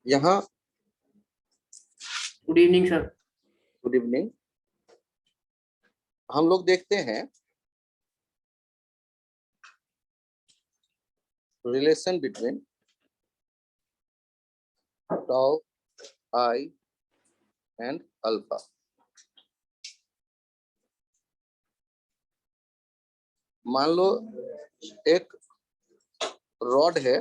यहाँ good evening sir. Good evening. हम लोग देखते हैं relation between tau I and alpha. मान लो एक रॉड है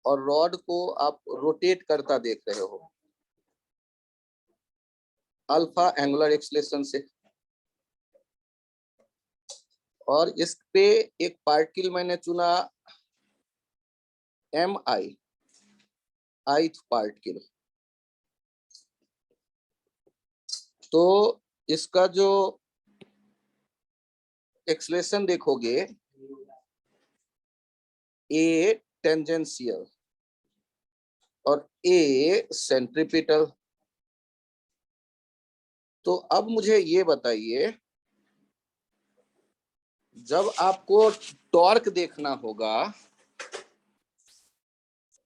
और रॉड को आप रोटेट करता देख रहे हो अल्फा एंगुलर एक्सीलरेशन से, और इस पे एक पार्टिकल मैंने चुना एम आई, आइथ पार्टिकल। तो इसका जो एक्सीलरेशन देखोगे ए टेंजेंशियल और ए सेंट्रीपिटल। तो अब मुझे ये बताइए, जब आपको टॉर्क देखना होगा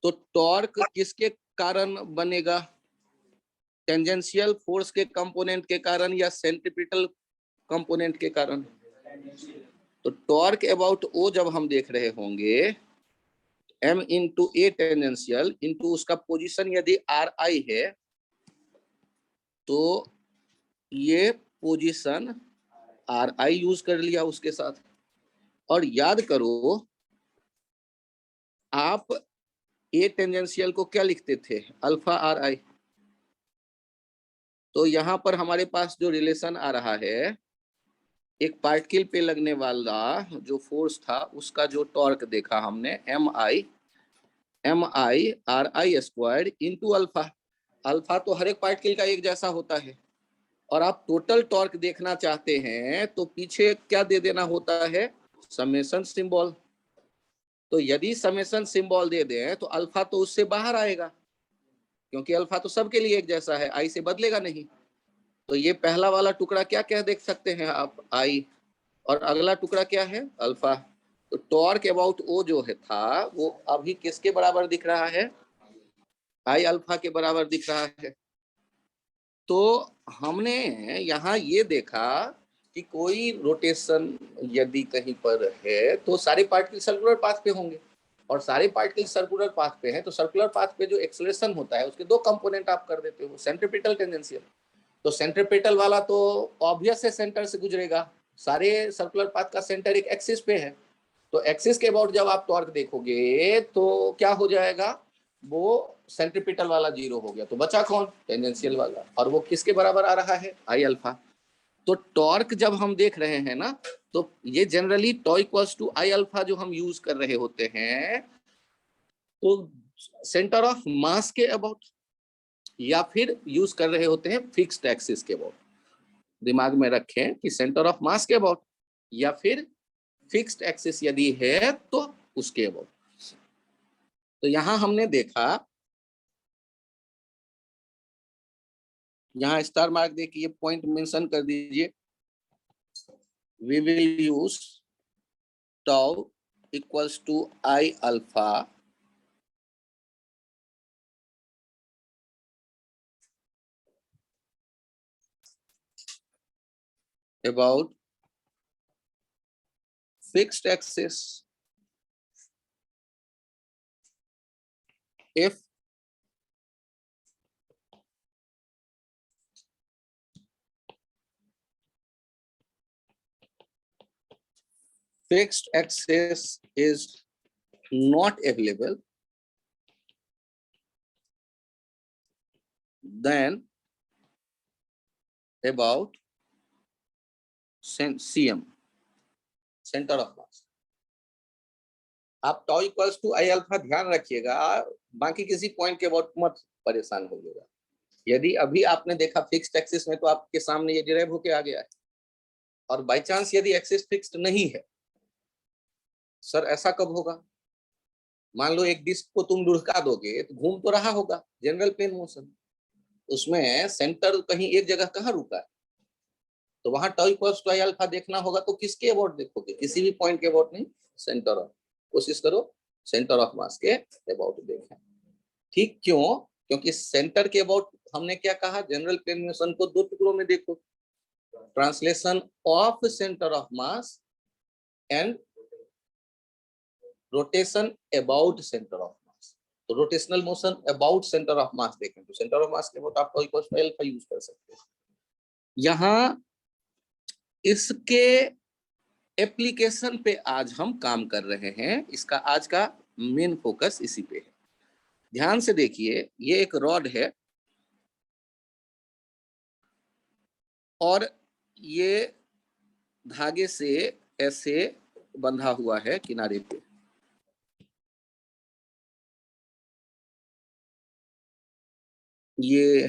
तो टॉर्क किसके कारण बनेगा? टेंजेंशियल फोर्स के कंपोनेंट के कारण या सेंट्रीपिटल कंपोनेंट के कारण? तो टॉर्क अबाउट ओ जब हम देख रहे होंगे m इंटू ए टेंजेंशियल इंटू उसका पोजीशन यदि आर आई है तो ये पोजीशन आर आई यूज कर लिया उसके साथ। और याद करो आप ए टेंजेंशियल को क्या लिखते थे? अल्फा आर आई। तो यहां पर हमारे पास जो रिलेशन आ रहा है, एक पार्टिकल पे लगने वाला जो फोर्स था उसका जो टॉर्क देखा हमने M I R I squared into alpha. Alpha तो हर एक पार्टिकल का एक जैसा होता है, और आप टोटल टॉर्क देखना चाहते हैं तो पीछे क्या दे देना होता है? Summation symbol. तो यदि समेशन सिंबल दे दें तो अल्फा तो उससे बाहर आएगा, क्योंकि अल्फा तो सबके लिए एक जैसा है, आई से बदलेगा नहीं। तो ये पहला वाला टुकड़ा क्या क्या देख सकते हैं आप? आई। और अगला टुकड़ा क्या है? अल्फा। तो टॉर्क अबाउट ओ जो है था वो अभी किसके बराबर दिख रहा है? आई अल्फा के बराबर दिख रहा है। तो हमने यहाँ ये देखा कि कोई रोटेशन यदि कहीं पर है तो सारे पार्टिकल सर्कुलर पाथ पे होंगे, और सारे पार्टिकल सर्कुलर पाथ पे हैं तो सर्कुलर पाथ पे जो एक्सेलरेशन होता है उसके दो कंपोनेंट आप कर देते हो, सेंट्रीपिटल टेंजेंशियल। तो सेंट्रीपिटल वाला तो ऑब्वियस है सेंटर से गुजरेगा, सारे सर्कुलर पाथ का सेंटर एक एक्सिस पे है। तो एक्सिस के अबाउट जब आप टॉर्क देखोगे तो क्या हो जाएगा? वो सेंट्रीपिटल वाला जीरो हो गया, तो बचा कौन? टेंजेंशियल वाला, और वो किसके बराबर आ रहा है? आई अल्फा। तो टॉर्क जब हम देख रहे हैं ना, तो ये generally tau equals to I alpha जो हम यूज कर रहे होते हैं तो सेंटर ऑफ मास के अबाउट, या फिर यूज कर रहे होते हैं फिक्स्ड एक्सिस के अबाउट। दिमाग में रखें कि सेंटर ऑफ मास के अबाउट या फिर फिक्स्ड एक्सिस यदि है तो उसके अबाउट। तो यहां हमने देखा, यहाँ स्टार मार्क दे के ये पॉइंट मेंशन कर दीजिए, we will use tau equals to I alpha about fixed axis if fixed axis is not available, then about CM, centre of मास। आप टॉ इक्वल्स टू आई अल्फा ध्यान रखिएगा, बाकी किसी पॉइंट के अबाउट मत परेशान होइएगा। यदि अभी आपने देखा फिक्स्ड एक्सिस में तो आपके सामने ये डिराइव होके आ गया है, और बाय चांस यदि एक्सिस फिक्स्ड नहीं है, सर ऐसा कब होगा? मान लो एक डिस्क को तुम लुढ़का दोगे तो घूम तो रहा होगा, जनरल प्लेन मोशन, उसमें सेंटर कहीं एक जगह कहाँ रुका है? तो वहां टॉ इक्वल्स टू आई अल्फा देखना होगा तो किसके अबाउट देखोगे? किसी भी पॉइंट के अबाउट नहीं, सेंटर ऑफ। कोशिश करो सेंटर ऑफ मास के अबाउट देखें। ठीक, क्यों? क्योंकि सेंटर के अबाउट हमने क्या कहा, जनरल प्लेन मोशन को दो टुकड़ों में देखो, translation of centre of mass and rotation about centre of mass. तो rotational motion about centre of mass देखें तो सेंटर ऑफ मास के अबाउट आप कोई एल्फा यूज कर सकते हो। यहां इसके एप्लीकेशन पे आज हम काम कर रहे हैं, इसका आज का मेन फोकस इसी पे है। ध्यान से देखिए, ये एक रॉड है और ये धागे से ऐसे बंधा हुआ है किनारे पे। ये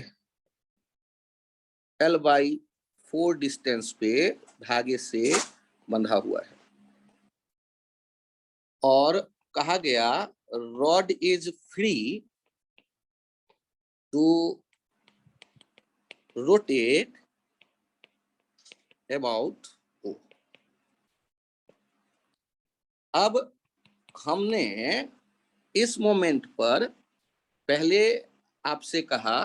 L/4 डिस्टेंस पे धागे से बंधा हुआ है और कहा गया rod is free to rotate about O। अब हमने इस मोमेंट पर पहले आपसे कहा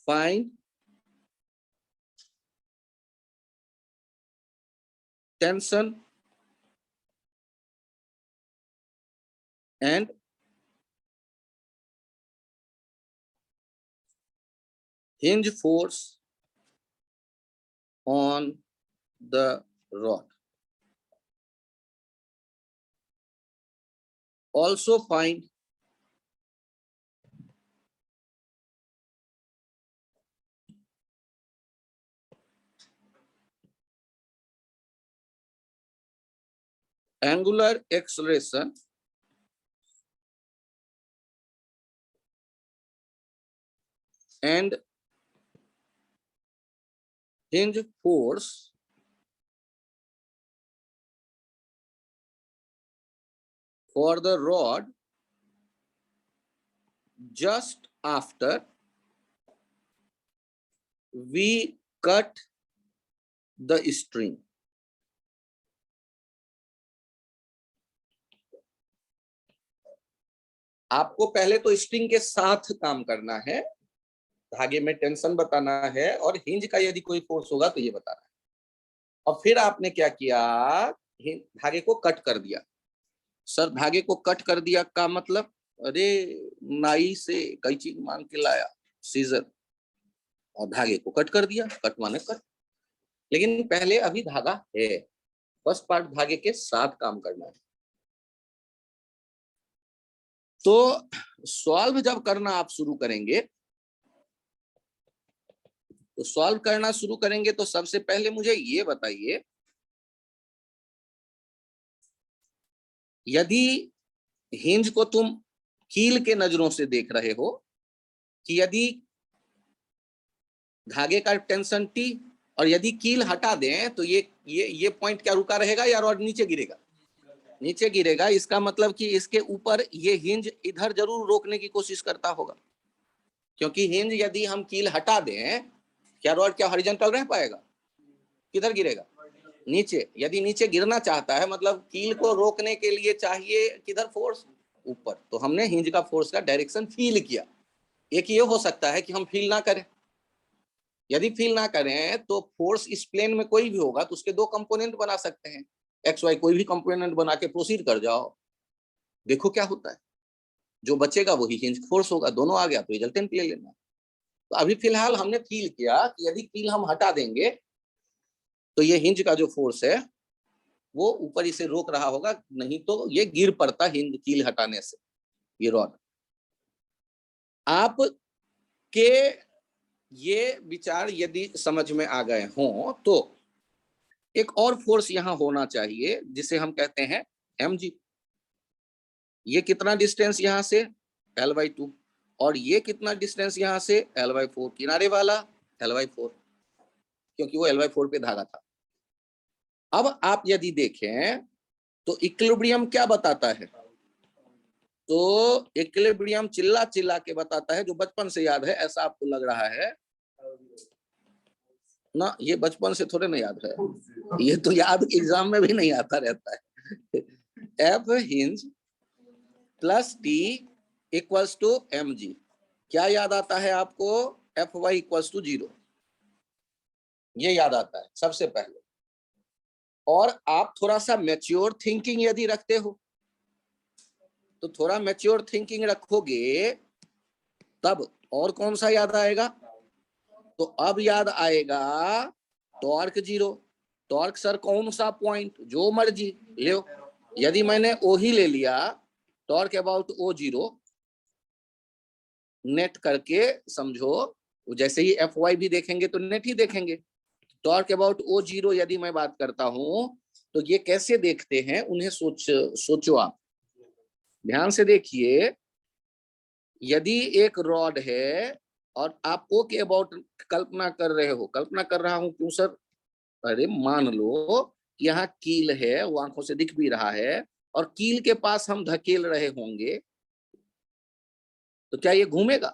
find tension and hinge force on the rod. Also find angular acceleration and hinge force for the rod just after we cut the string. आपको पहले तो स्ट्रिंग के साथ काम करना है, धागे में टेंशन बताना है और हिंज का यदि कोई फोर्स होगा तो ये बताना है। और फिर आपने क्या किया, धागे को कट कर दिया। सर धागे को कट कर दिया का मतलब, अरे नाई से कैंची मांग के लाया सीजर और धागे को कट कर दिया, कट माने कट। लेकिन पहले अभी धागा है, फर्स्ट पार्ट धागे के साथ काम करना है। तो सॉल्व जब करना आप शुरू करेंगे तो सॉल्व करना शुरू करेंगे तो सबसे पहले मुझे ये बताइए, यदि हिंज को तुम कील के नजरों से देख रहे हो कि यदि धागे का टेंशन T और यदि कील हटा दें तो ये पॉइंट क्या रुका रहेगा या रॉड नीचे गिरेगा? नीचे गिरेगा। इसका मतलब कि इसके ऊपर ये हिंज इधर जरूर रोकने की कोशिश करता होगा, क्योंकि हिंज यदि हम कील हटा दें, क्या रॉड क्या हॉरिजॉन्टल रह पाएगा? किधर गिरेगा? नीचे। यदि नीचे गिरना चाहता है मतलब कील को रोकने के लिए चाहिए किधर फोर्स? ऊपर। तो हमने हिंज का फोर्स का डायरेक्शन फील किया। एक ये हो सकता है कि हम फील ना करें। यदि फील ना करें तो फोर्स इस प्लेन में कोई भी होगा तो उसके दो कंपोनेंट बना सकते हैं, एक्स वाई कोई भी कंपोनेंट बना के प्रोसीड कर जाओ, देखो क्या होता है। जो बचेगा वही हिंज फोर्स होगा, दोनों आ गया तो रिजल्टेंट ले लेना। तो अभी फिलहाल हमने फील किया कि यदि कील हम हटा देंगे तो ये हिंज का जो फोर्स है वो ऊपर इसे रोक रहा होगा, नहीं तो ये गिर पड़ता हिंज कील हटाने से, ये रॉड। आप के ये विचार यदि समझ में आ गए हों तो एक और फोर्स यहां होना चाहिए जिसे हम कहते हैं mg। ये कितना डिस्टेंस यहां से? L/2। और ये कितना डिस्टेंस यहां से? L/4। किनारे वाला L/4, क्योंकि वो L/4 पे धागा था। अब आप यदि देखें तो इक्विलिब्रियम क्या बताता है? तो इक्विलिब्रियम चिल्ला चिल्ला के बताता है, जो बचपन से याद है, ऐसा आपको लग रहा है ना? ये बचपन से थोड़े ना याद है, ये तो याद एग्जाम में भी नहीं आता रहता है। F hinge plus T equals to M G. क्या याद आता है आपको? एफ वाई इक्वल्स टू 0, ये याद आता है सबसे पहले। और आप थोड़ा सा मैच्योर थिंकिंग यदि रखते हो तो थोड़ा मैच्योर थिंकिंग रखोगे तब और कौन सा याद आएगा? तो अब याद आएगा टॉर्क 0। टॉर्क सर कौन सा पॉइंट? जो मर्जी ले। यदि मैंने ओ ही ले लिया, टॉर्क अबाउट ओ 0 नेट करके समझो, जैसे ही एफ वाई भी देखेंगे तो नेट ही देखेंगे। टॉर्क अबाउट ओ 0 यदि मैं बात करता हूं तो ये कैसे देखते हैं उन्हें सोचो आप ध्यान से देखिए। यदि एक रॉड है और आप ओ के अबाउट कल्पना कर रहे हो, कल्पना कर रहा हूं क्यों सर? अरे मान लो कि यहाँ कील है, वो आंखों से दिख भी रहा है, और कील के पास हम धकेल रहे होंगे तो क्या ये घूमेगा?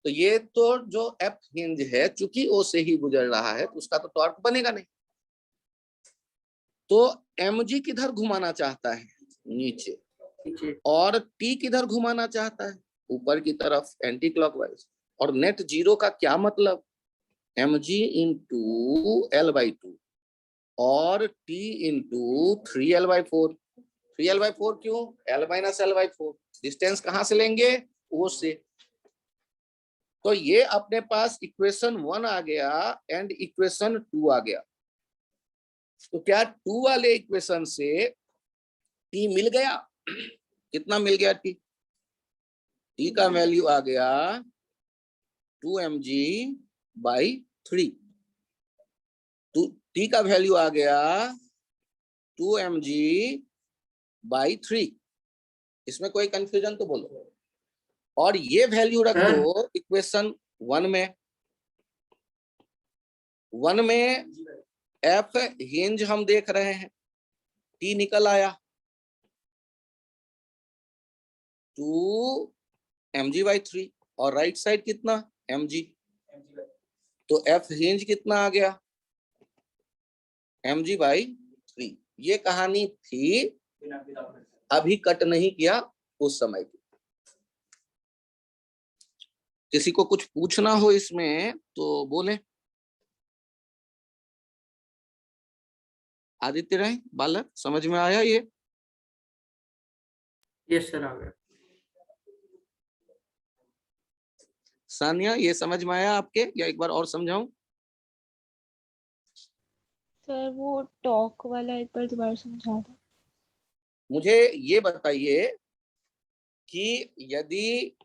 तो ये तो जो एफ हिंज है चूंकि ओ से ही गुजर रहा है तो उसका तो टॉर्क बनेगा नहीं। तो एमजी किधर घुमाना चाहता है? नीचे। और टी किधर घुमाना चाहता है? ऊपर की तरफ, एंटी क्लॉकवाइज। और नेट 0 का क्या मतलब? mg इंटू L/2 और t इंटू 3L/4। 3L/4 क्यों? L minus L/4। डिस्टेंस कहां से लेंगे? ओ से। तो ये अपने पास इक्वेशन 1 आ गया एंड इक्वेशन 2 आ गया। तो क्या 2 वाले इक्वेशन से t मिल गया? कितना मिल गया t? t का वैल्यू आ गया 2mg/3। t का वैल्यू आ गया 2mg/3। इसमें कोई कंफ्यूजन तो बोलो। और ये वैल्यू रख दो इक्वेशन 1 में। 1 में एफ हिंज हम देख रहे हैं, टी निकल आया 2mg/3 और राइट साइड कितना? mg। तो एफ हिंज कितना आ गया? mg/3। ये कहानी थी, अभी कट नहीं किया उस समय की। किसी को कुछ पूछना हो इसमें तो बोले। आदित्य राय बालक, समझ में आया ये? यस सर, आ गया। सानिया, ये समझ में आया आपके या एक बार और समझाऊं? सर वो टॉक वाला एक बार दोबारा समझा दो। मुझे ये बताइए कि यदि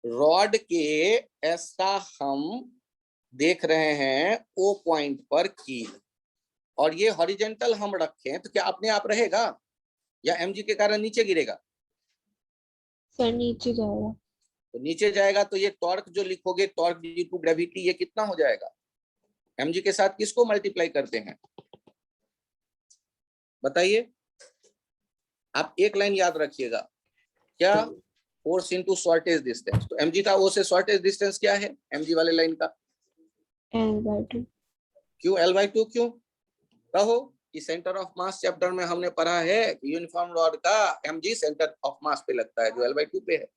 रॉड के ऐसा हम देख रहे हैं ओ पॉइंट पर कील, और ये हॉरिजेंटल हम रखें तो क्या अपने आप रहेगा या एमजी के कारण नीचे गिरेगा? सर नीचे जाएगा। तो नीचे जाएगा तो ये टॉर्क जो लिखोगे, टॉर्क ड्यू टू ग्रेविटी, ये कितना हो जाएगा? एमजी के साथ किसको मल्टीप्लाई करते हैं बताइए? आप एक लाइन याद रखिएगा, क्या? Force into shortage distance. तो एमजी का ओ से शॉर्टेज डिस्टेंस क्या है एमजी वाले लाइन का? L/2। क्यों L/2? क्यों कहो कि सेंटर ऑफ मास चैप्टर में हमने पढ़ा है कि यूनिफॉर्म रॉड का mg सेंटर ऑफ मास पे लगता है जो L/2 पे है।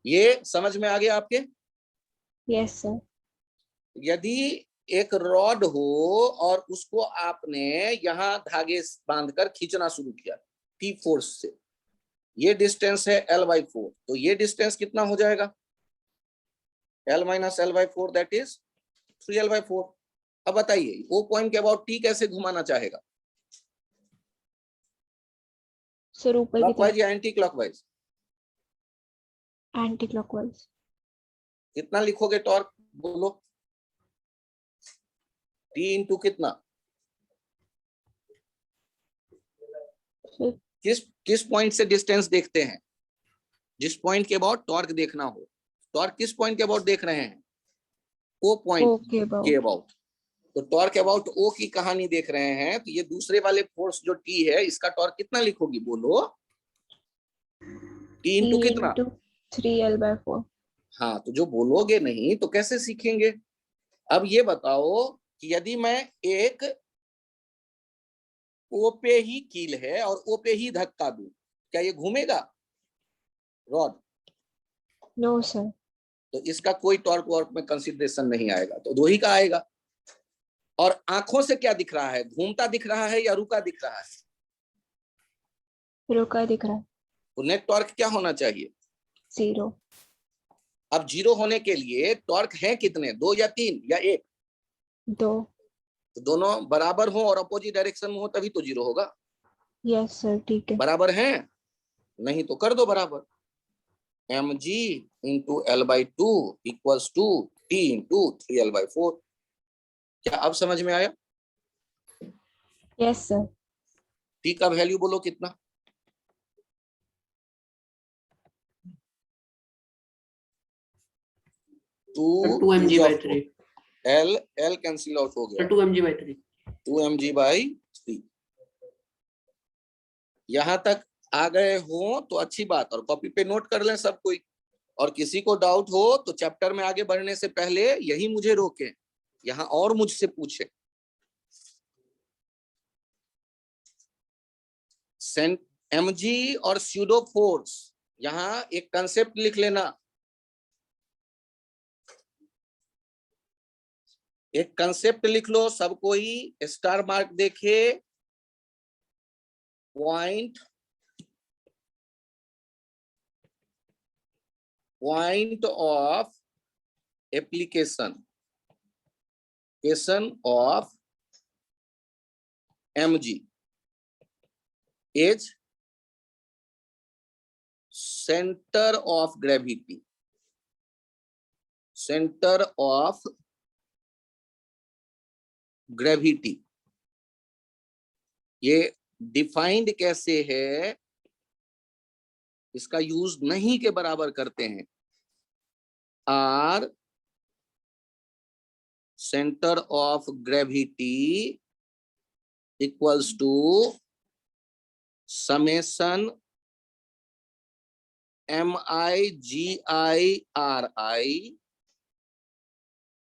ये समझ में आ गया आपके? Yes sir. यदि एक रॉड हो और उसको आपने यहां धागे बांधकर खींचना शुरू किया T फोर्स से, ये डिस्टेंस है L/4, तो ये डिस्टेंस कितना हो जाएगा? L minus L/4 that is 3L/4। अब बताइए वो पॉइंट के अबाउट T कैसे घुमाना चाहेगा? सर ऊपर की क्लॉकवाइज तरफ। या एंटी क्लॉकवाइज? Anti clockwise. कितना लिखोगे टॉर्क बोलो? T इंटू कितना? किस पॉइंट से डिस्टेंस देखते हैं? जिस पॉइंट के अबाउट टॉर्क देखना हो। टॉर्क किस पॉइंट के अबाउट देख रहे हैं? ओ पॉइंट के अबाउट। तो टॉर्क अबाउट ओ की कहानी देख रहे हैं, तो ये दूसरे वाले फोर्स जो टी है इसका टॉर्क कितना लिखोगी बोलो? टी इंटू कितना? 3L/4। हाँ, तो जो बोलोगे नहीं तो कैसे सीखेंगे? अब ये बताओ कि यदि मैं एक ओ पे ही कील है और ओ पे ही धक्का दूं, क्या ये घूमेगा रॉड? No sir. तो इसका कोई टॉर्क वॉर्क में कंसिडरेशन नहीं आएगा, तो दो ही का आएगा। और आंखों से क्या दिख रहा है, घूमता दिख रहा है या रुका दिख रहा है? रुका दिख रहा है। तो नेट टॉर्क क्या होना चाहिए? 0। अब जीरो होने के लिए टॉर्क है कितने, 2 या 3 या 1? 2। तो दोनों बराबर हो और अपोजिट डायरेक्शन में हो तभी तो जीरो होगा। यस सर, ठीक है। बराबर है, नहीं तो कर दो बराबर। mg into L/2 equals to T into 3L/4। क्या अब समझ में आया? Yes sir. T का वैल्यू बोलो कितना? Sir 2 2 mg by 3। L cancel out हो गया, सर 2 mg by 3। 2 mg/3। यहां तक आ गए हो तो अच्छी बात, और कॉपी पे नोट कर लें सब कोई। और किसी को डाउट हो तो चैप्टर में आगे बढ़ने से पहले यही मुझे रोके, यहाँ और मुझसे पूछे। mg और स्यूडो फोर्स, यहाँ एक कंसेप्ट लिख लेना, एक कंसेप्ट लिख लो सब कोई, स्टार मार्क देखे। Point of application of mg is centre of gravity. Centre of gravity ये डिफाइंड कैसे है, इसका यूज नहीं के बराबर करते हैं। R centre of gravity equals to summation MIGIRI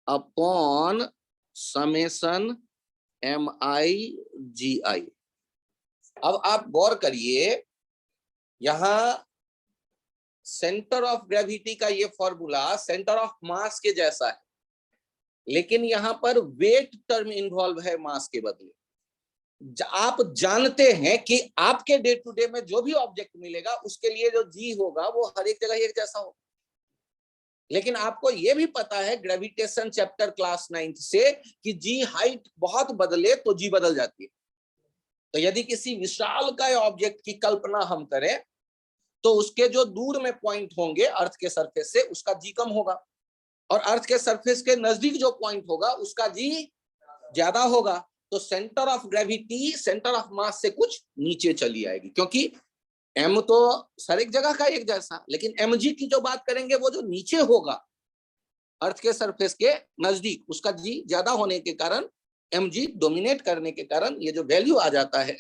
upon summation MIGI। अब आप गौर करिए, यहां सेंटर ऑफ ग्रेविटी का ये फॉर्मूला सेंटर ऑफ मास के जैसा है, लेकिन यहां पर वेट टर्म इन्वॉल्व है मास के बदले। आप जानते हैं कि आपके डे टू डे में जो भी ऑब्जेक्ट मिलेगा उसके लिए जो जी होगा वो हर एक जगह एक जैसा होगा, लेकिन आपको यह भी पता है ग्रेविटेशन चैप्टर क्लास 9th से कि जी हाइट बहुत बदले तो जी बदल जाती है। तो यदि किसी विशाल का ऑब्जेक्ट की कल्पना हम करें तो उसके जो दूर में पॉइंट होंगे अर्थ के सरफेस से उसका जी कम होगा, और अर्थ के सरफेस के नजदीक जो पॉइंट होगा उसका जी ज्यादा होगा। तो centre of gravity centre of मास से कुछ नीचे चली आएगी, क्योंकि एम तो हर एक जगह का एक जैसा, लेकिन mg की जो बात करेंगे वो जो नीचे होगा अर्थ के सरफेस के नजदीक उसका जी ज्यादा होने के कारण, mg डोमिनेट करने के कारण ये जो वैल्यू आ जाता है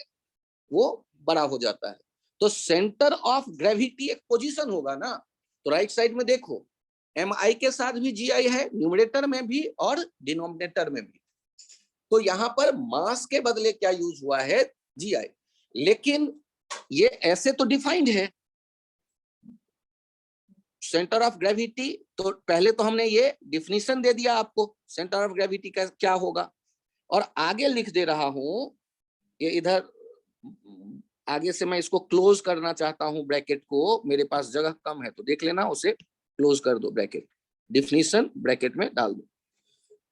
वो बड़ा हो जाता है। तो सेंटर ऑफ ग्रेविटी एक पोजीशन होगा ना, तो राइट साइड में देखो mi के साथ भी gi है, न्यूमरेटर में भी और डिनोमिनेटर में भी। तो यहां पर मास के बदले क्या यूज हुआ है, gi। लेकिन ये ऐसे तो डिफाइंड है सेंटर ऑफ ग्रेविटी, तो पहले तो हमने ये डिफिनीशन दे दिया आपको सेंटर ऑफ ग्रेविटी का क्या होगा, और आगे लिख दे रहा हूं, ये इधर आगे से मैं इसको क्लोज करना चाहता हूं ब्रैकेट को, मेरे पास जगह कम है तो देख लेना, उसे क्लोज कर दो ब्रैकेट, डिफिनीशन ब्रैकेट में डाल दो।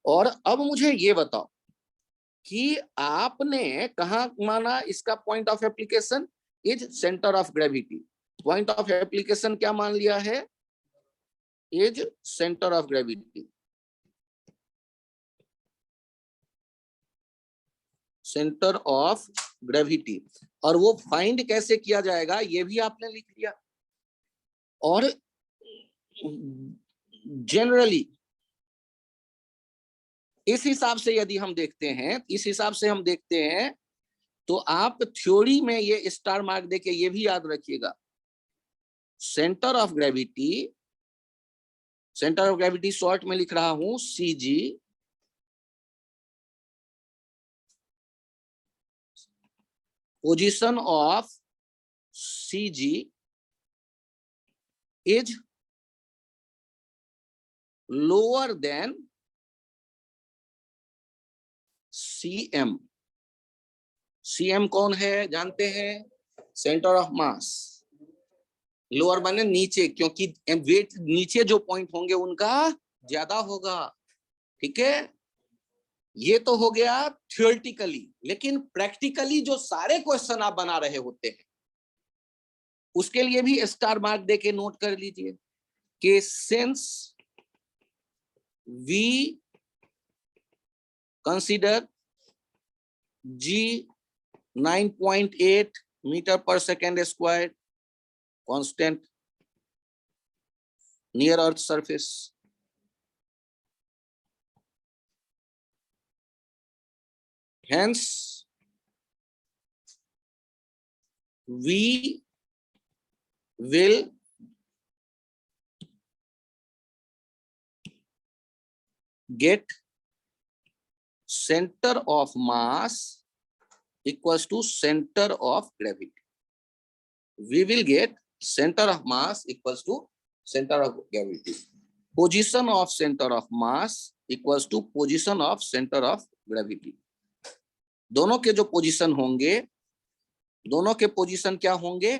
और अब मुझे ये बताओ कि आपने कहा माना इसका point of application is centre of gravity, point of application क्या मान लिया है, is centre of gravity. Centre of gravity, और वो फाइंड कैसे किया जाएगा ये भी आपने लिख लिया। और जनरली इस हिसाब से यदि हम देखते हैं, इस हिसाब से हम देखते हैं तो आप थ्योरी में ये स्टार मार्क देके ये भी याद रखिएगा, centre of gravity, centre of gravity short में लिख रहा हूं CG, position of CG is lower than CM. CM कौन है जानते हैं? Centre of mass. लोअर माने नीचे, क्योंकि वेट नीचे जो पॉइंट होंगे उनका ज्यादा होगा। ठीक है, ये तो हो गया थियोरेटिकली, लेकिन प्रैक्टिकली जो सारे क्वेश्चन आप बना रहे होते हैं उसके लिए भी स्टार मार्क देके नोट कर लीजिए कि since we consider G 9.8 metre पर second square constant near earth surface, hence we will get center of mass equals to center of gravity. We will get center of mass equals to center of gravity. Position of center of mass equals to position of center of gravity. दोनों के जो position होंगे, दोनों के position क्या होंगे?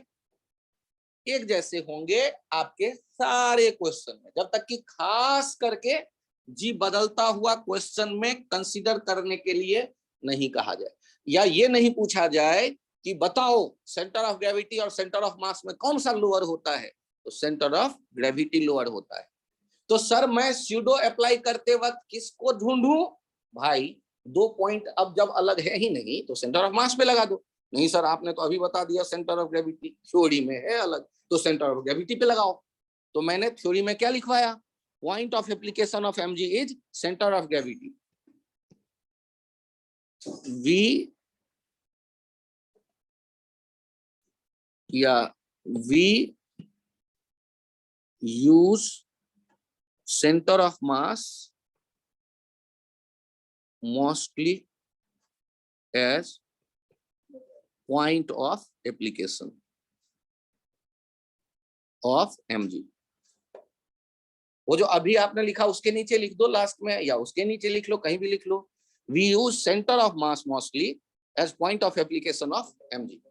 एक जैसे होंगे आपके सारे क्वेश्चन में, जब तक कि खास करके जी बदलता हुआ क्वेश्चन में कंसीडर करने के लिए नहीं कहा जाए, या ये नहीं पूछा जाए कि बताओ सेंटर ऑफ ग्रेविटी और सेंटर ऑफ मास में कौन सा लोअर होता है, तो सेंटर ऑफ ग्रेविटी लोअर होता है। तो सर मैं स्यूडो अप्लाई करते वक्त किसको ढूंढूं? भाई दो पॉइंट अब जब अलग है ही नहीं तो सेंटर ऑफ मास पे लगा दो। नहीं सर आपने तो अभी बता दिया सेंटर ऑफ ग्रेविटी थ्योरी में है अलग, तो सेंटर ऑफ ग्रेविटी पे लगाओ। तो मैंने थ्योरी में क्या लिखवाया? Point of application of mg is centre of gravity. we use center of mass mostly as point of application of mg। वो जो अभी आपने लिखा उसके नीचे लिख दो लास्ट में, या उसके नीचे लिख लो, कहीं भी लिख लो। We use center of mass mostly as point of application of mg।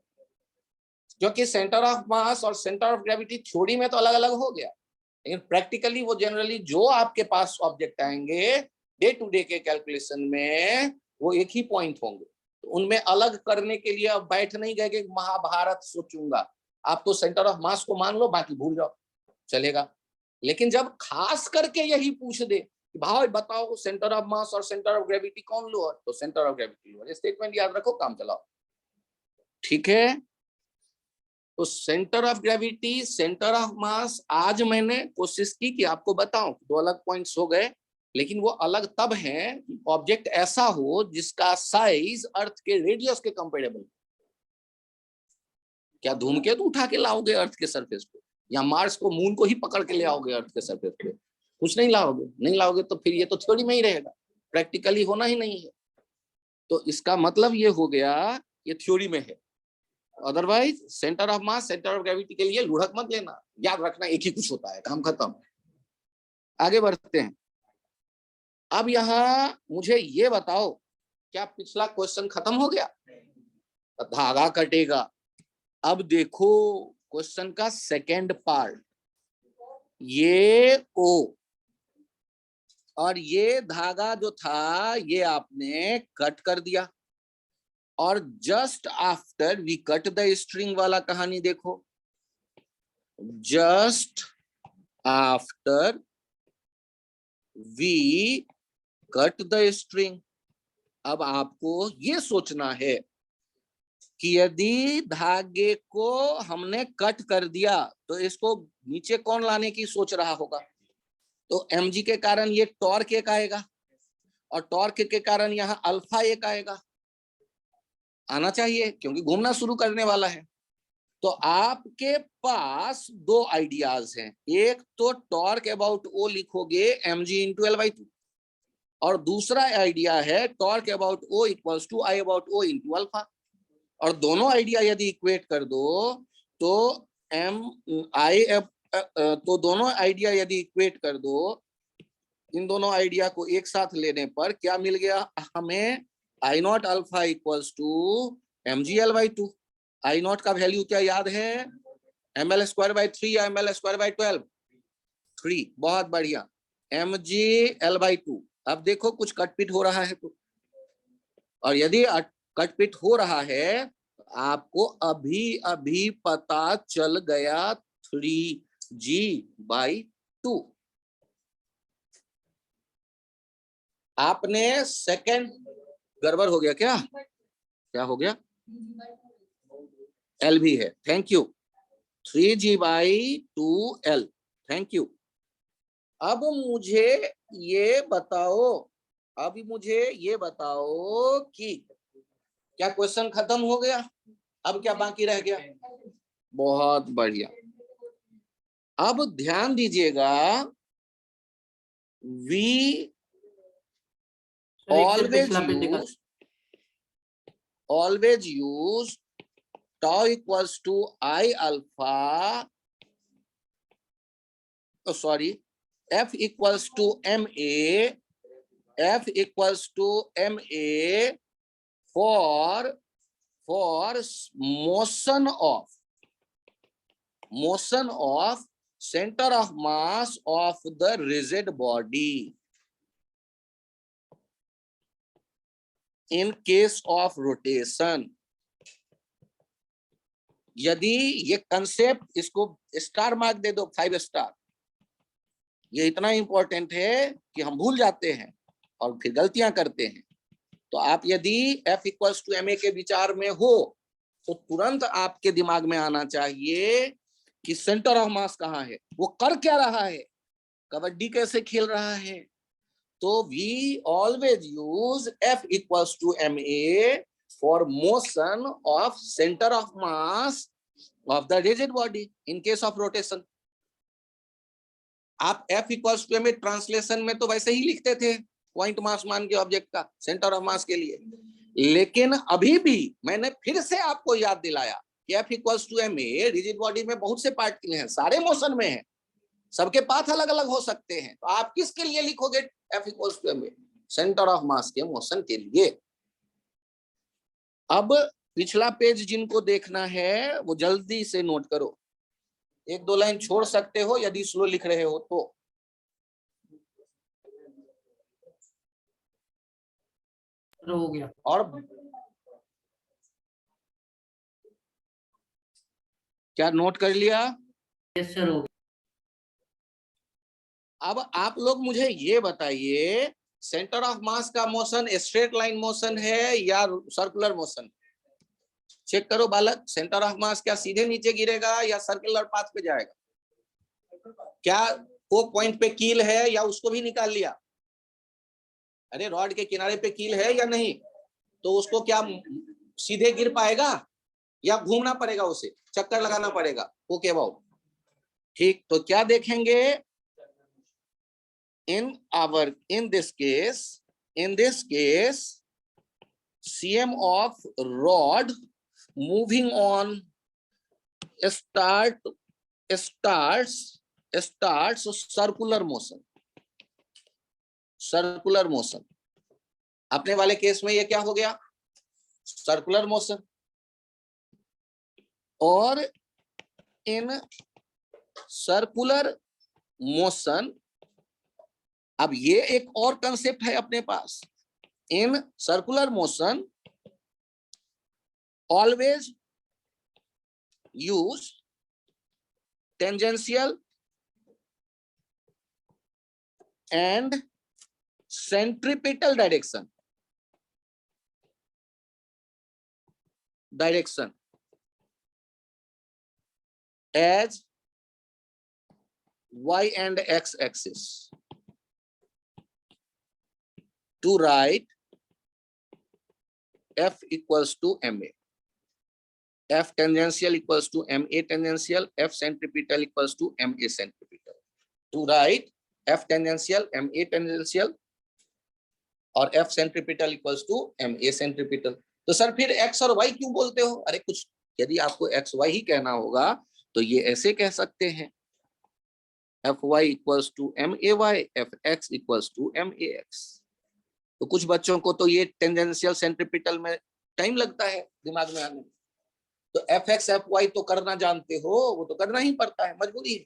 क्योंकि सेंटर ऑफ मास और सेंटर ऑफ ग्रेविटी थ्योरी में तो अलग अलग हो गया, लेकिन प्रैक्टिकली वो जनरली जो आपके पास ऑब्जेक्ट आएंगे डे टू डे के कैलकुलेशन में वो एक ही पॉइंट होंगे। तो उनमें अलग करने के लिए अब बैठ नहीं गए कि महाभारत सोचूंगा। आप तो सेंटर ऑफ मास को मान लो, बाकी भूल जाओ, चलेगा। लेकिन जब खास करके यही पूछ दे कि भाई बताओ सेंटर ऑफ मास और सेंटर ऑफ ग्रेविटी कौन लोअर, तो centre of gravity lower. Statement याद रखो, काम चलाओ। ठीक है, तो centre of gravity, centre of मास आज मैंने कोशिश की कि आपको बताऊं। दो अलग पॉइंट्स हो गए, लेकिन वो अलग तब है ऑब्जेक्ट ऐसा हो जिसका साइज अर्थ के रेडियस के कंपेरेबल। क्या धूमकेतु उठा के लाओगे अर्थ के सरफेस पे, या मार्स को मून को ही पकड़ के ले आओगे अर्थ के सरफेस पे? कुछ नहीं लाओगे। नहीं लाओगे तो फिर ये तो थ्योरी में ही रहेगा, प्रैक्टिकली होना ही नहीं है। तो इसका मतलब ये हो गया ये थ्योरी में है। Otherwise centre of mass centre of gravity के लिए लुढ़क मत लेना, याद रखना एक ही कुछ होता है, काम खत्म। आगे बढ़ते हैं। अब यहाँ मुझे ये बताओ, क्या पिछला क्वेश्चन खत्म हो गया? धागा कटेगा। अब देखो क्वेश्चन का सेकेंड पार्ट, ये ओ और ये धागा जो था ये आपने कट कर दिया, और just after we cut the string वाला कहानी देखो। Just after we cut the string, अब आपको ये सोचना है कि यदि धागे को हमने कट कर दिया तो इसको नीचे कौन लाने की सोच रहा होगा? तो mg के कारण ये टॉर्क एक आएगा, और टॉर्क के कारण यहाँ अल्फा एक आएगा, आना चाहिए क्योंकि घूमना शुरू करने वाला है। तो आपके पास दो आइडियाज हैं, एक तो टॉर्क अबाउट ओ लिखोगे mg इंटू L/2, और दूसरा आइडिया है torque about O equals to I about O into alpha. और दोनों आइडिया यदि इक्वेट कर दो तो तो दोनों आइडिया यदि इक्वेट कर दो, इन दोनों आइडिया को एक साथ लेने पर क्या मिल गया हमें? I not alpha equals to mgl/2। I not का वैल्यू क्या याद है? ml²/3 या ml²/12? 3। बहुत बढ़िया, mgl/2। अब देखो कुछ कटपिट हो रहा है तो, और यदि कटपिट हो रहा है आपको अभी अभी पता चल गया 3g/2। आपने सेकंड गड़बड़ हो गया क्या? क्या हो गया? एल भी है, thank you. 3g/2l, thank you. अब मुझे ये बताओ कि क्या क्वेश्चन खत्म हो गया? अब क्या बाकी रह गया? बहुत बढ़िया। अब ध्यान दीजिएगा, we always use tau equals to I alpha, f equals to ma for motion of center of mass of the rigid body in case of rotation। यदि ये कंसेप्ट, इसको स्टार मार्क दे दो, 5 स्टार। ये इतना इंपॉर्टेंट है कि हम भूल जाते हैं और फिर गलतियां करते हैं। तो आप यदि F इक्वल्स टू ma के विचार में हो तो तुरंत आपके दिमाग में आना चाहिए कि सेंटर ऑफ मास कहाँ है, वो कर क्या रहा है, कबड्डी कैसे खेल रहा है। तो we always use F equals to ma for motion of center of mass of the rigid body in case of rotation। आप F equals to ma translation में तो वैसे ही लिखते थे, पॉइंट मास मान के ऑब्जेक्ट का सेंटर ऑफ मास के लिए, लेकिन अभी भी मैंने फिर से आपको याद दिलाया कि F equals to ma rigid body में बहुत से पार्टिकल हैं, सारे मोशन में हैं, सबके पाथ अलग अलग हो सकते हैं। तो आप किसके लिए लिखोगे F equals to ma? Centre of mass के मोशन के लिए। अब पिछला पेज जिनको देखना है वो जल्दी से नोट करो, 1-2 लाइन छोड़ सकते हो यदि स्लो लिख रहे हो तो। हो गया। और क्या नोट कर लिया? यस सर, हो गया। अब आप लोग मुझे ये बताइए, सेंटर ऑफ मास का मोशन स्ट्रेट लाइन मोशन है या सर्कुलर मोशन? चेक करो बालक, सेंटर ऑफ मास क्या सीधे नीचे गिरेगा या सर्कुलर पाथ पे जाएगा? क्या वो पॉइंट पे कील है या उसको भी निकाल लिया? अरे रॉड के किनारे पे कील है या नहीं? तो उसको क्या सीधे गिर पाएगा या घूमना पड़ेगा, उसे चक्कर लगाना पड़ेगा? ओके बाबू, ठीक। तो क्या देखेंगे? in this case cm of rod moving on starts circular motion। अपने वाले केस में ये क्या हो गया? Circular motion. और इन सर्कुलर मोशन, अब ये एक और कंसेप्ट है अपने पास। In circular motion always use tangential and centripetal direction as y and x axis to write F equals to ma, F tangential equals to ma tangential, F centripetal equals to ma centripetal। To write F tangential, ma tangential और F centripetal equals to ma centripetal। तो sir फिर x और Y क्यों बोलते हो? अरे कुछ यदि आपको एक्स वाई ही कहना होगा तो ये ऐसे कह सकते हैं, F Y equals to M A Y, F X equals to M A X. तो कुछ बच्चों को तो ये टेंजेंशियल सेंट्रीपिटल में टाइम लगता है दिमाग में आने में। तो एफ एक्स एफ वाई तो करना जानते हो, वो तो करना ही पड़ता है, मजबूरी है।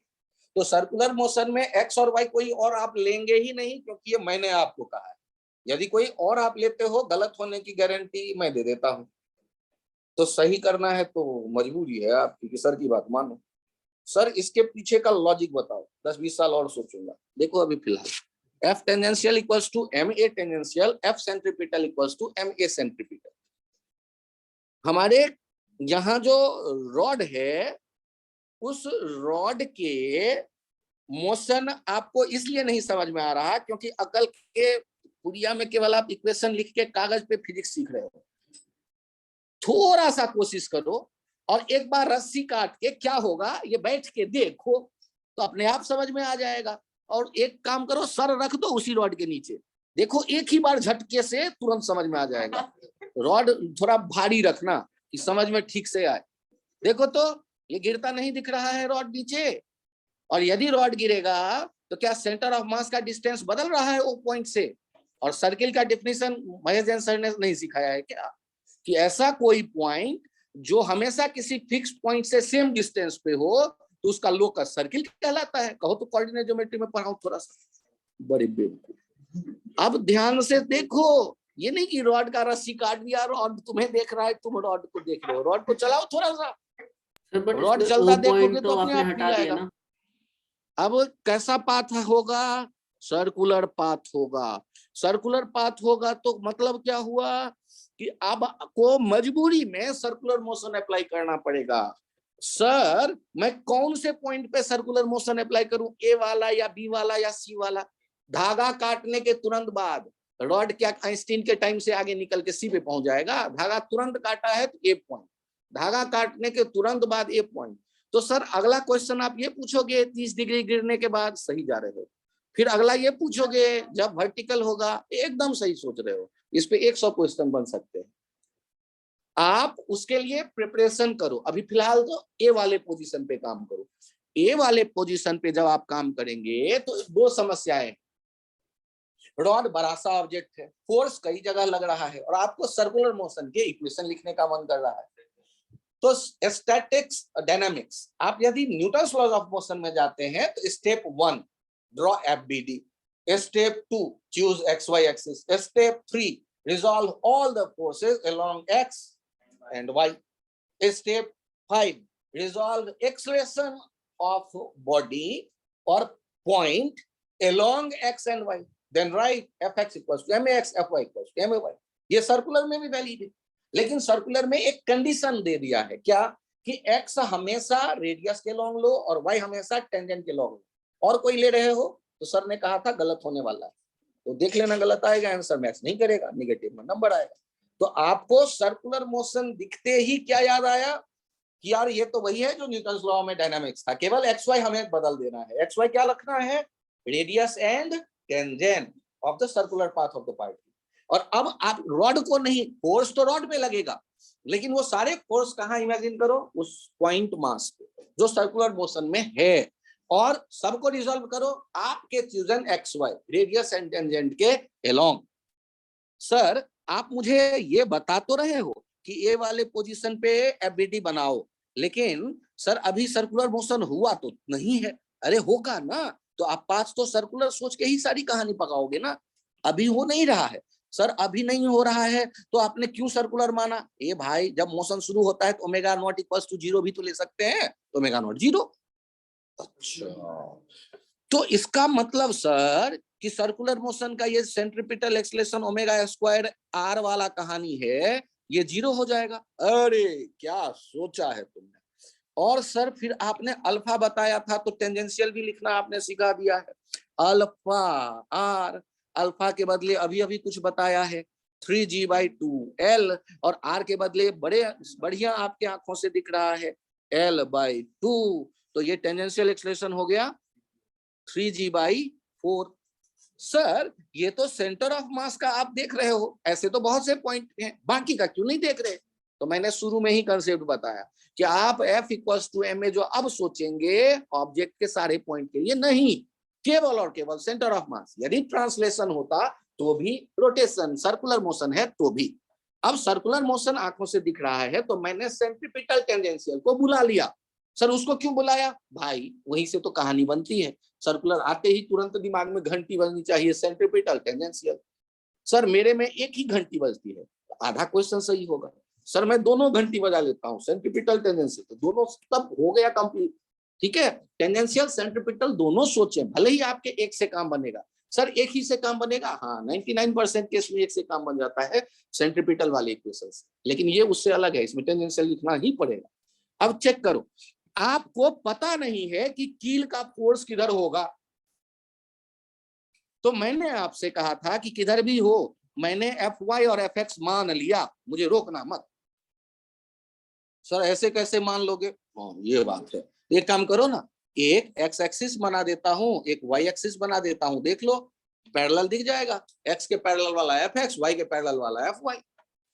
तो सर्कुलर मोशन में एक्स और वाई कोई और आप लेंगे ही नहीं, क्योंकि ये मैंने आपको कहा है। यदि कोई और आप लेते हो, गलत होने की गारंटी मैं दे देता हूं। तो सही करना है तो मजबूरी है आपकी कि सर की बात मानो। सर इसके पीछे का लॉजिक बताओ, 10-20 साल और सोचूंगा। देखो अभी फिलहाल F tangential equals to M A tangential, F centripetal equals to M A centripetal. हमारे यहाँ जो रॉड है, उस रॉड के मोशन आपको इसलिए नहीं समझ में आ रहा क्योंकि अकल के पुड़िया में केवल आप इक्वेशन लिख के कागज पे फिजिक्स सीख रहे हो। थोड़ा सा कोशिश करो और एक बार रस्सी काट के क्या होगा ये बैठ के देखो, तो अपने आप समझ में आ जाएगा। और एक काम करो, सर रख दो उसी रॉड के नीचे, देखो एक ही बार झटके से तुरंत समझ में आ जाएगा। रॉड थोड़ा भारी रखना कि समझ में ठीक से आए। देखो तो ये गिरता नहीं दिख रहा है रॉड नीचे, और यदि रॉड गिरेगा तो क्या सेंटर ऑफ मास का डिस्टेंस बदल रहा है वो पॉइंट से? और सर्किल का डेफिनेशन महेश जैन सर ने नहीं सिखाया है क्या, कि ऐसा कोई पॉइंट जो हमेशा किसी फिक्स पॉइंट से सेम डिस्टेंस पे हो तो उसका लोकस सर्किल कहलाता है। कहो तो कोऑर्डिनेट ज्योमेट्री में पढ़ाओ थोड़ा सा, बड़े बेवकूफ। अब ध्यान से देखो, ये नहीं कि रॉड का रस्सी काट दिया, रॉड तुम्हें देख रहा है, तुम रॉड को देख रहे हो। रॉड को चलाओ थोड़ा सा, रॉड चलता देखोगे तो अपने आप खुल जाएगा। अब कैसा पाथ होगा? सर्कुलर पाथ होगा। सर्कुलर पाथ होगा तो मतलब क्या हुआ कि अब आपको मजबूरी में सर्कुलर मोशन अप्लाई करना पड़ेगा। सर मैं कौन से पॉइंट पे सर्कुलर मोशन अप्लाई करूं, ए वाला या बी वाला या सी वाला? धागा काटने के तुरंत बाद रॉड क्या आइंस्टीन के टाइम से आगे निकल के सी पे पहुंच जाएगा? धागा तुरंत काटा है तो ए पॉइंट, धागा काटने के तुरंत बाद ए पॉइंट। तो सर अगला क्वेश्चन आप ये पूछोगे 30 डिग्री गिरने के बाद, सही जा रहे हो। फिर अगला ये पूछोगे जब वर्टिकल होगा, एकदम सही सोच रहे हो। इस पे 100 क्वेश्चन बन सकते हैं। आप उसके लिए प्रिपरेशन करो। अभी फिलहाल तो ए वाले पोजीशन पे काम करो। ए वाले पोजीशन पे जब आप काम करेंगे तो दो समस्याएं, रॉड बड़ा सा ऑब्जेक्ट है, फोर्स कई जगह लग रहा है, और आपको सर्कुलर मोशन के इक्वेशन लिखने का मन कर रहा है। तो स्टैटिक्स डायनामिक्स, आप यदि न्यूटन्स लॉज ऑफ मोशन में जाते हैं तो step 1 draw FBD, step 2 choose x y axis, step 3 resolve all the forces along x and y, step 5 resolve acceleration of body और point along x and y, then write fx equals to max, fy equals to my। ये circular में भी valid है, लेकिन circular में एक condition दे दिया है, क्या कि x हमेशा रेडियस के लॉन्ग लो और y हमेशा टेंजेंट के लॉन्ग लो। और कोई ले रहे हो तो सर ने कहा था गलत होने वाला है, तो देख लेना गलत आएगा, आंसर मैच नहीं करेगा, निगेटिव में नंबर आएगा। तो आपको सर्कुलर मोशन दिखते ही क्या याद आया कि यार ये तो वही है जो न्यूटन्स लॉ में डायनामिक्स था, केवल एक्स वाई हमें बदल देना है। एक्स वाई क्या रखना है? Radius and tangent of the circular path of the particle. और अब आप रॉड को नहीं, फोर्स तो रॉड पे लगेगा, लेकिन वो सारे फोर्स कहाँ इमेजिन करो? उस पॉइंट मास पे जो सर्कुलर मोशन में है, और सबको रिजॉल्व करो आपके chosen X Y, radius and tangent के अलोंग। सर आप मुझे ये बता तो रहे हो कि ए वाले पोजीशन पे एफबीडी बनाओ, लेकिन सर अभी सर्कुलर मोशन हुआ तो नहीं है। अरे होगा ना, तो आप पास तो सर्कुलर सोच के ही सारी कहानी पकाओगे ना। अभी हो नहीं रहा है। सर अभी नहीं हो रहा है तो आपने क्यों सर्कुलर माना? ए भाई जब मोशन शुरू होता है तो ओमेगा नॉट इक्वल्स टू 0 भी तो ले सकते हैं, तो ओमेगा नॉट 0। अच्छा, तो इसका मतलब सर कि सर्कुलर मोशन का ये centripetal acceleration omega square R वाला कहानी है, ये 0 हो जाएगा। अरे क्या सोचा है तुमने। और सर फिर आपने अल्फा बताया था तो टेंजेंशियल भी लिखना आपने सिखा दिया है, अल्फा आर। अल्फा के बदले अभी अभी कुछ बताया है 3g/2l, और आर के बदले बड़े बढ़िया आपके आंखों से दिख रहा है l/2। तो ये टेंजेंशियल एक्सेलरेशन हो गया 3g/4। सर ये तो सेंटर ऑफ मास का आप देख रहे हो, ऐसे तो बहुत से पॉइंट हैं, बाकी का क्यों नहीं देख रहे? तो मैंने शुरू में ही कंसेप्ट बताया कि आप F इक्वल्स टू एम जो अब सोचेंगे ऑब्जेक्ट के सारे पॉइंट के लिए नहीं, केवल और केवल सेंटर ऑफ मास। यदि ट्रांसलेशन होता तो भी रोटेशन सर्कुलर मोशन है तो भी। अब सर्कुलर मोशन आंखों से दिख रहा है तो मैंने सेंट्रीपिटल टेंजेंशियल को बुला लिया। सर उसको क्यों बुलाया भाई? वहीं से तो कहानी बनती है। सर्कुलर आते ही तुरंत दिमाग में घंटी बजनी चाहिए, सेंट्रीपिटल टेंजेंशियल। सर मेरे में एक ही घंटी बजती है, आधा क्वेश्चन सही होगा। सर मैं दोनों घंटी बजा लेता हूँ, सेंट्रीपिटल टेंजेंशियल, तो दोनों तब हो गया कंप्लीट। ठीक है, टेंजेंशियल सेंट्रीपिटल दोनों सोचें, भले ही आपके एक से काम बनेगा। सर एक ही से काम बनेगा, हाँ 99% केस में एक से काम बन जाता है सेंट्रीपिटल वाले इक्वेशन से, लेकिन ये उससे अलग है, इसमें टेंजेंशियल लिखना ही पड़ेगा। अब चेक करो, आपको पता नहीं है कि कील का फोर्स किधर होगा, तो मैंने आपसे कहा था कि किधर भी हो, मैंने Fy और Fx मान लिया, मुझे रोकना मत। सर ऐसे कैसे मान लोगे? ये बात है, एक काम करो ना, एक x एक्सिस बना देता हूं, एक y एक्सिस बना देता हूं, देख लो पैरेलल दिख जाएगा, x के पैरेलल वाला Fx, y के पैरेलल वाला Fy।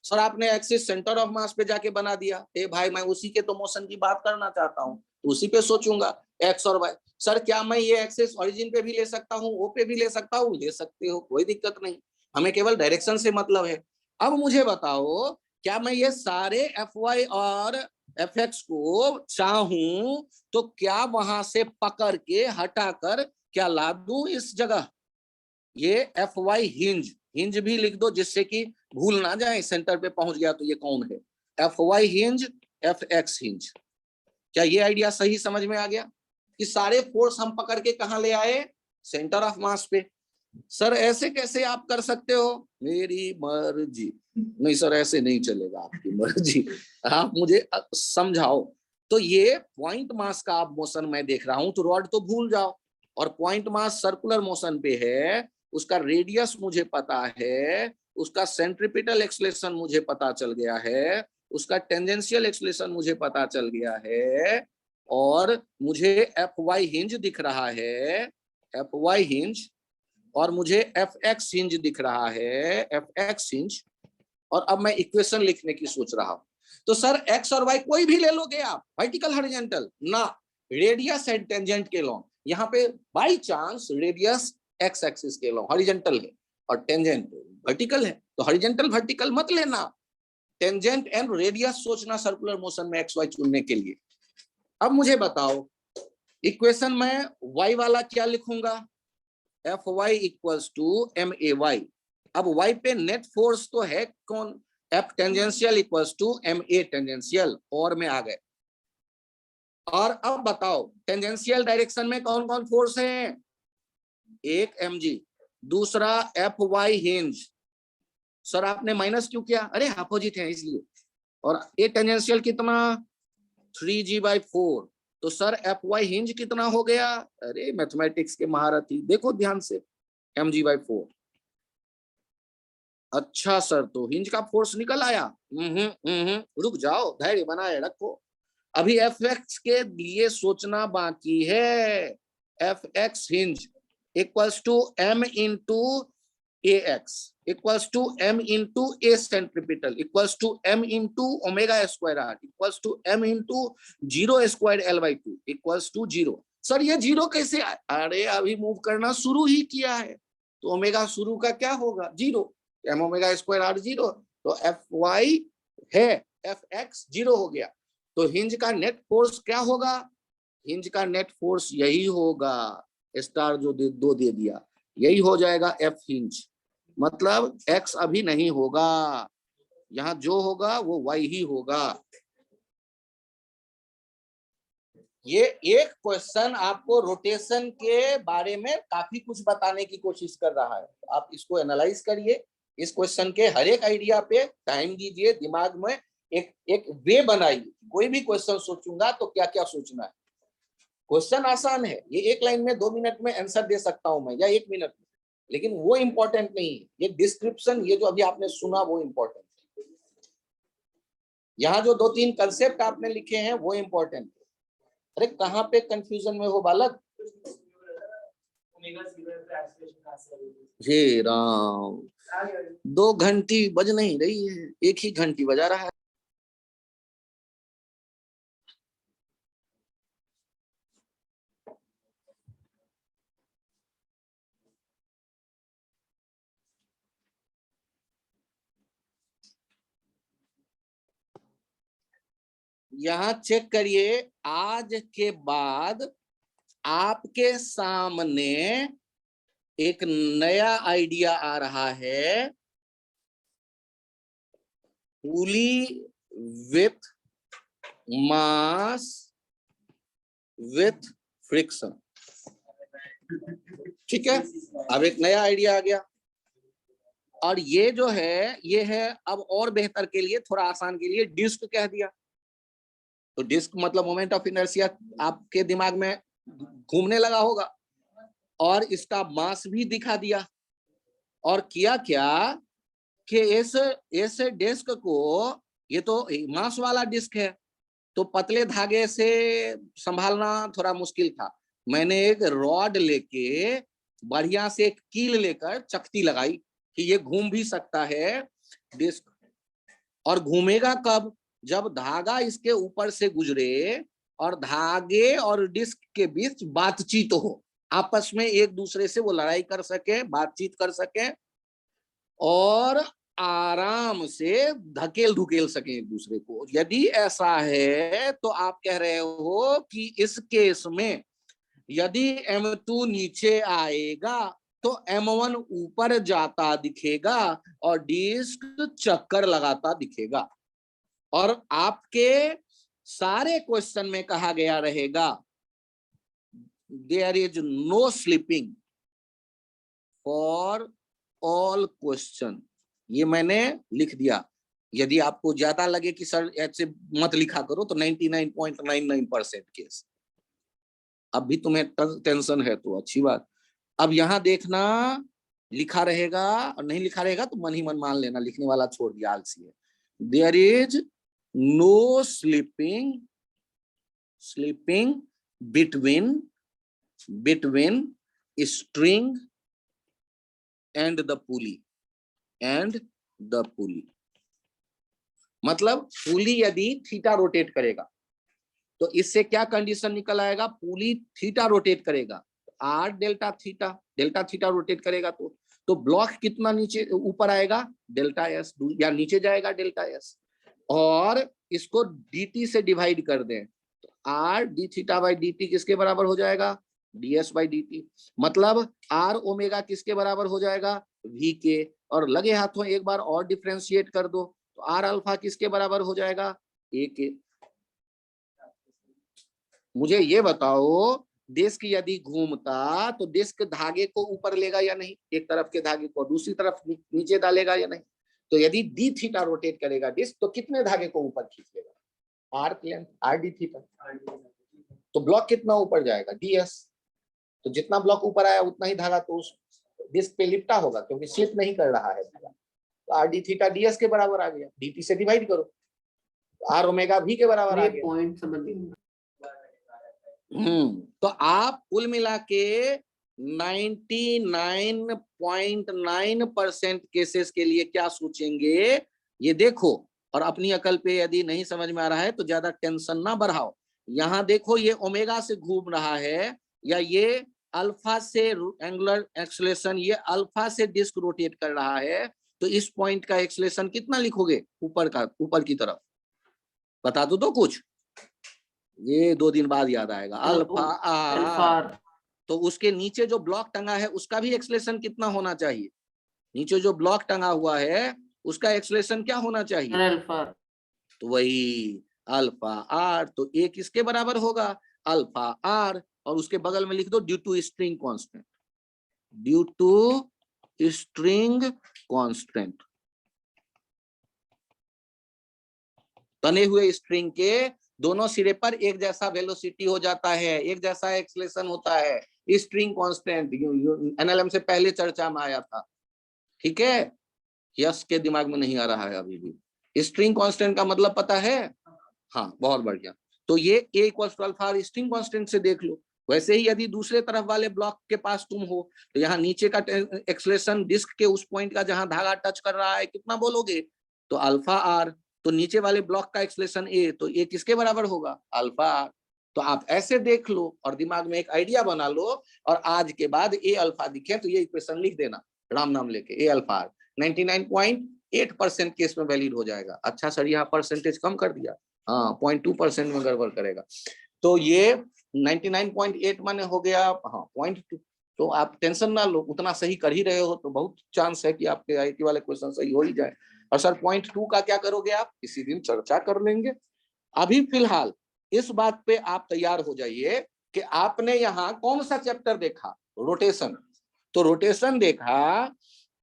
सर आपने एक्सिस सेंटर ऑफ मास पे जाके बना दिया, ए भाई मैं उसी के तो मोशन की बात करना चाहता हूँ, तो उसी पे सोचूंगा x और y। सर क्या मैं ये एक्सिस ओरिजिन पे भी ले सकता हूँ, ओ पे भी ले सकता हूँ? ले सकते हो, कोई दिक्कत नहीं, हमें केवल डायरेक्शन से मतलब है। अब मुझे बताओ, क्या मैं ये सारे Fy और Fx को चाहूं तो क्या वहां से पकड़ के हटाकर क्या ला दूं इस जगह? ये Fy हिंज, हिंज भी लिख दो जिससे कि भूल ना जाए, सेंटर पे पहुंच गया तो ये कौन है, Fy हिंज Fx हिंज। क्या ये आइडिया सही समझ में आ गया कि सारे फोर्स हम पकड़ के कहां ले आए? सेंटर ऑफ मास पे। सर ऐसे कैसे आप कर सकते हो? मेरी मर्जी। नहीं सर ऐसे नहीं चलेगा, आपकी मर्जी, आप मुझे समझाओ। तो ये पॉइंट मास का आप मोशन मैं देख रहा हूं, तो रॉड तो भूल जाओ, और पॉइंट मास सर्कुलर मोशन पे है, उसका रेडियस मुझे पता है, उसका सेंट्रीपिटल एक्सलेशन मुझे पता चल गया है, उसका टेंजेंशियल एक्सलेशन मुझे पता चल गया है, और मुझे Fy हिंज दिख रहा है, Fy हिंज, और मुझे Fx हिंज दिख रहा है, Fx हिंज। और अब मैं इक्वेशन लिखने की सोच रहा हूं, तो सर x और y कोई भी ले लोगे आप, वर्टिकल हॉरिजॉन्टल ना, रेडियस एंड टेंजेंट के लॉन्ग। यहाँ पे by chance radius x axis के लॉन्ग हॉरिजॉन्टल है और टेंजेंट वर्टिकल है, तो हॉरिजॉन्टल वर्टिकल मत लेना, टेंजेंट एंड रेडियस सोचना सर्कुलर मोशन में x y चुनने के लिए। अब मुझे बताओ इक्वेशन में y वाला क्या लिखूंगा? Fy equals to MAy। अब y पे नेट फोर्स तो है कौन? F tangential equals to MA tangential, और में आ गए। और अब बताओ टेंजेंशियल डायरेक्शन में कौन कौन फोर्स हैं? एक mg, दूसरा Fy हिंज। सर आपने माइनस क्यों किया? अरे अपोजिट है इसलिए। और ए टेंजेंशियल कितना? 3g/4। तो सर Fy हिंज कितना हो गया? अरे मैथमेटिक्स के महारथी देखो ध्यान से, mg/4। अच्छा सर तो हिंज का फोर्स निकल आया। रुक जाओ, धैर्य बनाए रखो, अभी Fx के लिए सोचना बाकी है। Fx hinge equals to m into ax equals to m into a centripetal equals to m into omega square r equals to m into 0 square l/2 equals to 0। Sir ये 0 कैसे? अरे अभी मूव करना शुरू ही किया है, तो ओमेगा शुरू का क्या होगा? 0, m ओमेगा स्क्वायर r 0, तो Fy है, Fx 0 हो गया। तो हिंज का नेट फोर्स क्या होगा? हिंज का नेट फोर्स यही होगा, स्टार जो दो दे दिया, यही हो जाएगा F हिंज। मतलब x अभी नहीं होगा, यहाँ जो होगा वो y ही होगा। ये एक क्वेश्चन आपको रोटेशन के बारे में काफी कुछ बताने की कोशिश कर रहा है, आप इसको एनालाइज करिए, इस क्वेश्चन के हर एक आइडिया पे टाइम दीजिए, दिमाग में एक वे बनाइए, कोई भी क्वेश्चन सोचूंगा तो क्या क्या सोचना है। क्वेश्चन आसान है, ये एक लाइन में 2 मिनट में आंसर दे सकता हूं मैं, या 1 मिनट में, लेकिन वो इंपॉर्टेंट नहीं है, ये डिस्क्रिप्शन, ये जो अभी आपने सुना वो इंपॉर्टेंट है। यहाँ जो 2-3 कंसेप्ट आपने लिखे हैं वो इंपॉर्टेंट है। अरे कहाँ पे कंफ्यूजन में हो बालक? हे राम, 2 घंटी बज नहीं रही है, एक ही घंटी बजा रहा है। यहाँ चेक करिए, आज के बाद आपके सामने एक नया आइडिया आ रहा है, पुली विथ मास विथ फ्रिक्शन। ठीक है, अब एक नया आइडिया आ गया, और ये जो है ये है, अब और बेहतर के लिए, थोड़ा आसान के लिए डिस्क कह दिया। तो डिस्क मतलब मोमेंट ऑफ इनर्शिया आपके दिमाग में घूमने लगा होगा, और इसका मास भी दिखा दिया। और किया क्या कि इस डिस्क को, ये तो मास वाला डिस्क है, तो पतले धागे से संभालना थोड़ा मुश्किल था। मैंने एक रॉड लेके बढ़िया से एक कील लेकर चकती लगाई कि ये घूम भी सकता है डिस्क। और घूमेगा कब? जब धागा इसके ऊपर से गुजरे और धागे और डिस्क के बीच बातचीत हो, आपस में एक दूसरे से वो लड़ाई कर सके, बातचीत कर सके, और आराम से धकेल धुकेल सके एक दूसरे को। यदि ऐसा है तो आप कह रहे हो कि इस केस में यदि M2 नीचे आएगा तो M1 ऊपर जाता दिखेगा और डिस्क चक्कर लगाता दिखेगा। और आपके सारे क्वेश्चन में कहा गया रहेगा there is no slipping for all question. ये मैंने लिख दिया। यदि आपको ज्यादा लगे कि सर ऐसे मत लिखा करो तो 99.99% केस। अब भी तुम्हें टेंशन है तो अच्छी बात। अब यहां देखना, लिखा रहेगा और नहीं लिखा रहेगा तो मन ही मन मान लेना, लिखने वाला छोड़ दिया, आलसी है। There is no slipping between string and the pulley मतलब पुली यदि थीटा रोटेट करेगा तो इससे क्या कंडीशन निकल आएगा? पुली थीटा रोटेट करेगा, आर डेल्टा थीटा रोटेट करेगा तो ब्लॉक कितना नीचे ऊपर आएगा? डेल्टा एस, या नीचे जाएगा डेल्टा एस। और इसको dt से डिवाइड कर दें तो are D theta by D T किसके बराबर हो जाएगा? ds by D T. मतलब आर ओमेगा किसके बराबर हो जाएगा? v के। और लगे हाथों एक बार और डिफ्रेंशिएट कर दो तो आर अल्फा किसके बराबर हो जाएगा? a के। मुझे ये बताओ, डिस्क यदि घूमता तो डिस्क धागे को ऊपर लेगा या नहीं? एक तरफ के धागे को दूसरी तरफ नीचे डालेगा या नहीं? तो यदि डी थीटा रोटेट करेगा डिस्क तो कितने धागे को ऊपर खींच लेगा? R length, R D theta. तो ब्लॉक कितना ऊपर जाएगा? ds। तो जितना ब्लॉक ऊपर आया उतना ही धागा तो उस डिस्क पे लिपटा होगा, क्योंकि स्लिप नहीं कर रहा है धागा। तो आर डी थीटा ds के बराबर आ गया, dt से डिवाइड करो तो आर ओमेगा v के बराबर आ गया। पॉइंट समझिए। तो आप कुल मिला के 99.9% केसेस के लिए क्या सोचेंगे ये देखो। और अपनी अकल पे यदि नहीं समझ में आ रहा है तो ज्यादा टेंशन ना बढ़ाओ। यहाँ देखो, ये ओमेगा से घूम रहा है या ये अल्फा से एंगुलर एक्सेलरेशन, ये अल्फा से डिस्क रोटेट कर रहा है, तो इस पॉइंट का एक्सेलरेशन कितना लिखोगे? ऊपर की तरफ बता दो तो कुछ, ये 2 दिन बाद याद आएगा। Alpha R. तो उसके नीचे जो ब्लॉक टंगा है उसका भी एक्सेलरेशन कितना होना चाहिए? नीचे जो ब्लॉक टंगा हुआ है उसका एक्सेलरेशन क्या होना चाहिए? अल्फा। तो वही अल्फा आर। तो ए किसके बराबर होगा? Alpha R. और उसके बगल में लिख दो due to string constant, due to string constant. तने हुए स्ट्रिंग के दोनों सिरे पर एक जैसा वेलोसिटी हो जाता है, एक जैसा एक्सेलरेशन होता है, स्ट्रिंग कांस्टेंट। एनएलएम से पहले चर्चा में आया था, ठीक है? यस के दिमाग में नहीं आ रहा है अभी भी। स्ट्रिंग कांस्टेंट का मतलब पता है? हाँ, बहुत बढ़िया। तो ये a equal to alpha string constant से देख लो। वैसे ही यदि दूसरे तरफ वाले ब्लॉक के पास तुम हो तो यहाँ नीचे का एक्सलेशन डिस्क के उस पॉइंट का जहां धागा टच कर रहा है कितना बोलोगे, तो अल्फा आर। तो नीचे वाले ब्लॉक का एक्सलेशन ए, तो ए किसके बराबर होगा, अल्फा आर। तो आप ऐसे देख लो और दिमाग में एक आइडिया बना लो, और आज के बाद ए अल्फा दिखे तो ये इक्वेशन लिख देना राम नाम लेके, ए अल्फा आर 99.8% केस में वैलिड हो जाएगा। अच्छा सर यहाँ परसेंटेज कम कर दिया, हाँ 0.2% में गड़बड़ करेगा। तो ये 99.8 माने हो गया हाँ 0.2। तो आप टेंशन ना लो, उतना सही कर ही रहे हो तो बहुत चांस है कि आपके आईटी वाले क्वेश्चन सही हो ही जाए। और सर 0.2 का क्या करोगे आप, किसी दिन चर्चा कर लेंगे। अभी फिलहाल इस बात पे आप तैयार हो जाइए कि आपने यहाँ कौन सा चैप्टर देखा, रोटेशन। तो रोटेशन देखा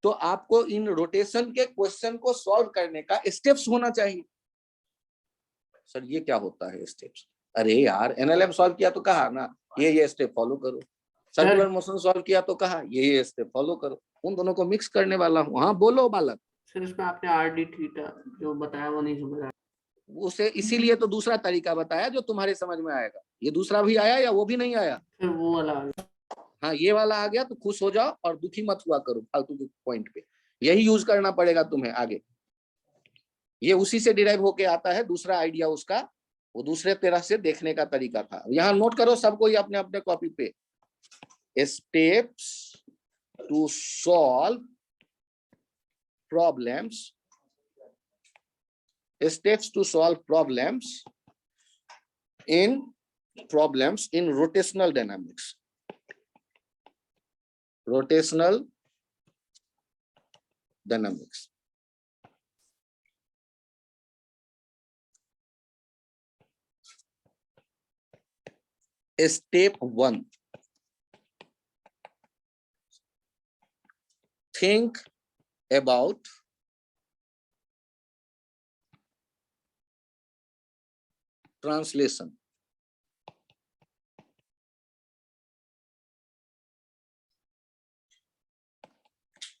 तो आपको इन रोटेशन के क्वेश्चन को सॉल्व करने का स्टेप्स होना चाहिए। सर ये क्या होता है स्टेप्स, अरे यार एनएलएम सॉल्व किया तो कहा ना ये स्टेप फॉलो करो, सर्कुलर मोशन सॉल्व किया तो कहा ये स्टेप फॉलो करो, उन दोनों को मिक्स करने वाला हूँ। हाँ बोलो बालक। सर इसमें आपने आर डी थीटा जो बताया वो नहीं समझ आया। उसे इसीलिए तो दूसरा तरीका बताया जो तुम्हारे समझ में आएगा। ये दूसरा भी आया या वो भी नहीं आया, फिर वो वाला आ गया। हाँ ये वाला आ गया तो खुश हो जाओ और दुखी मत हुआ करो फालतू के पॉइंट पे, यही यूज करना पड़ेगा तुम्हें आगे। ये उसी से डिराइव होके आता है, दूसरा आइडिया उसका वो दूसरे तरह से देखने का तरीका था। यहाँ नोट करो सबको ही अपने अपने कॉपी पे, steps to solve problems, steps to solve problems in rotational dynamics. Rotational dynamics. Step 1. Think about translation.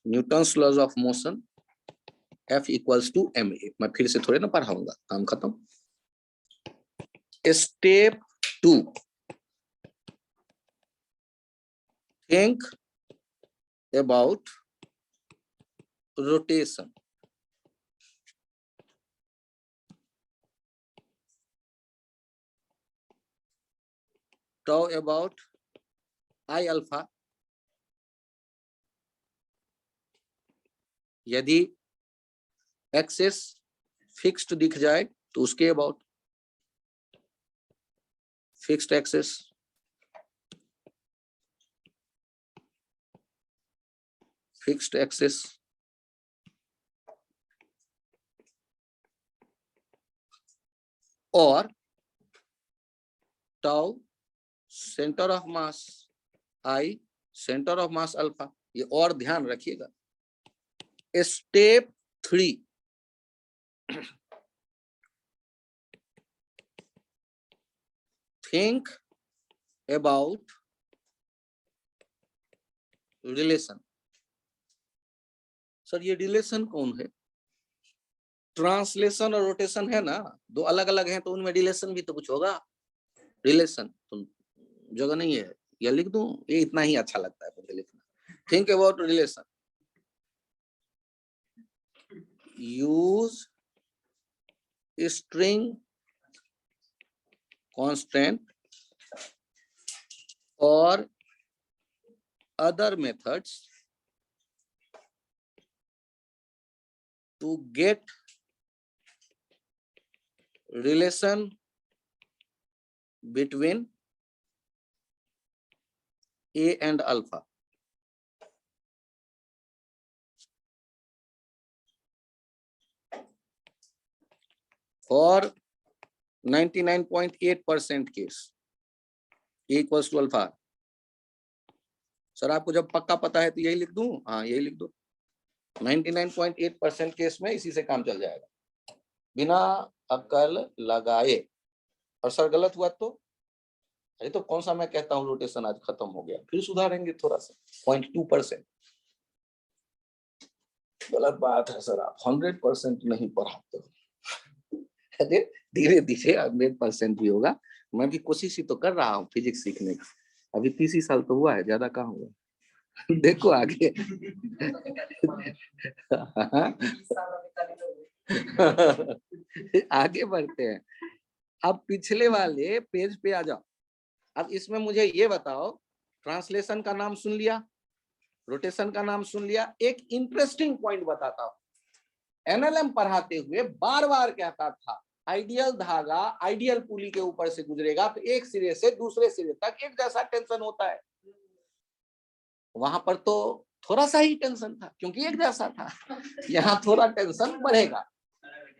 Newton's laws of motion, F equals to ma। मैं फिर से थोड़े ना पढ़ाऊंगा, काम खत्म। Step 2, think about rotation. Tau about I alpha, यदि axis fixed दिख जाए तो उसके about, fixed axis, fixed axis, और tau centre of mass I, centre of mass alpha. ये और ध्यान रखिएगा। Step 3, think about relation. Sir ये रिलेशन कौन है, ट्रांसलेशन और रोटेशन है ना, दो अलग अलग हैं तो उनमें रिलेशन भी तो कुछ होगा। रिलेशन तो जगह नहीं है, ये लिख दूं, ये इतना ही अच्छा लगता है मुझे लिखना। Think about relation, use string constant और other methods to get relation between A and alpha. For 99.8% case, A equals to alpha। Sir आपको जब पक्का पता है तो यही लिख दूं, हाँ यही लिख दो। 99.8% केस में इसी से काम चल जाएगा बिना अक्ल लगाए। और सर गलत हुआ तो, अरे तो कौन सा मैं कहता हूँ रोटेशन आज खत्म हो गया, फिर सुधारेंगे थोड़ा सा 0.2%। गलत बात है सर, आप 100% नहीं पढ़ाते हो। अरे धीरे धीरे 100% भी होगा, मैं भी कोशिश ही तो कर रहा हूँ फिजिक्स सीखने की। अभी 30 ही साल तो हुआ है, ज्यादा कहाँ हुआ। देखो आगे। आगे बढ़ते हैं। अब पिछले वाले पेज पे आ जाओ। अब इसमें मुझे ये बताओ, ट्रांसलेशन का नाम सुन लिया, रोटेशन का नाम सुन लिया। एक इंटरेस्टिंग पॉइंट बताता हूं। एनएलएम पढ़ाते हुए बार बार कहता था, आइडियल धागा आइडियल पुली के ऊपर से गुजरेगा तो एक सिरे से दूसरे सिरे तक एक जैसा टेंशन होता है। वहां पर तो थोड़ा सा ही टेंशन था क्योंकि एक जैसा था। यहाँ थोड़ा टेंशन बढ़ेगा।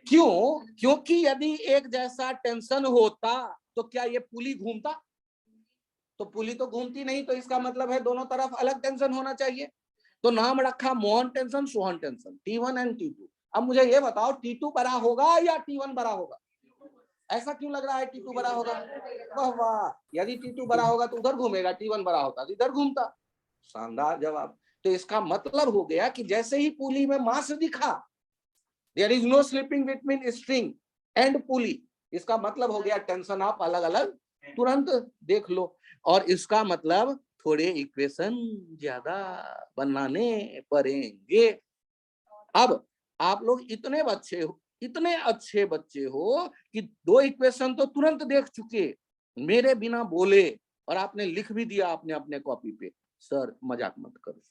क्यों? क्योंकि यदि एक जैसा टेंशन होता तो क्या ये पुली घूमता? तो पुली तो घूमती नहीं, तो इसका मतलब है दोनों तरफ अलग टेंशन होना चाहिए। तो नाम रखा Mohan tension, Sohan tension, T1 and T2। अब मुझे ये बताओ, T2 बड़ा होगा या T1 बड़ा होगा? ऐसा क्यों लग रहा है T2 बड़ा होगा? वाह वाह, यदि T2 बड़ा होगा तो उधर घूमेगा, T1 बड़ा होता तो इधर घूमता। शानदार जवाब। तो इसका मतलब हो गया कि जैसे ही पुली में मास दिखा, there is no slipping between string and pulley, इसका मतलब हो गया टेंशन आप अलग अलग तुरंत देख लो। और इसका मतलब थोड़े इक्वेशन ज्यादा बनाने पड़ेंगे। अब आप लोग इतने अच्छे बच्चे हो कि 2 इक्वेशन तो तुरंत देख चुके मेरे बिना बोले, और आपने लिख भी दिया आपने अपने कॉपी पे। सर मजाक मत करो।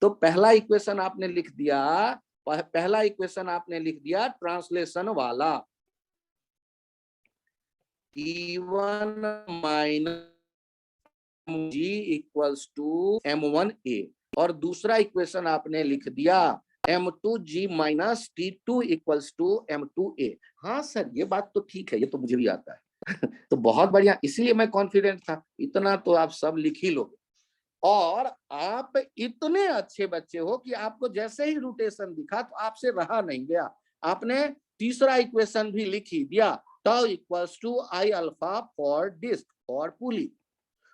तो पहला इक्वेशन आपने लिख दिया ट्रांसलेशन वाला, T1 minus G equals to M1A, और दूसरा इक्वेशन आपने लिख दिया M2G minus T2 equals to M2A। हाँ सर ये बात तो ठीक है, ये तो मुझे भी आता है। तो बहुत बढ़िया, इसीलिए मैं कॉन्फिडेंट था। इतना तो आप सब लिख ही लोगे। और आप इतने अच्छे बच्चे हो कि आपको जैसे ही रोटेशन दिखा तो आपसे रहा नहीं गया, आपने तीसरा इक्वेशन भी लिख ही दिया, tau equals to I alpha for disc और पुली।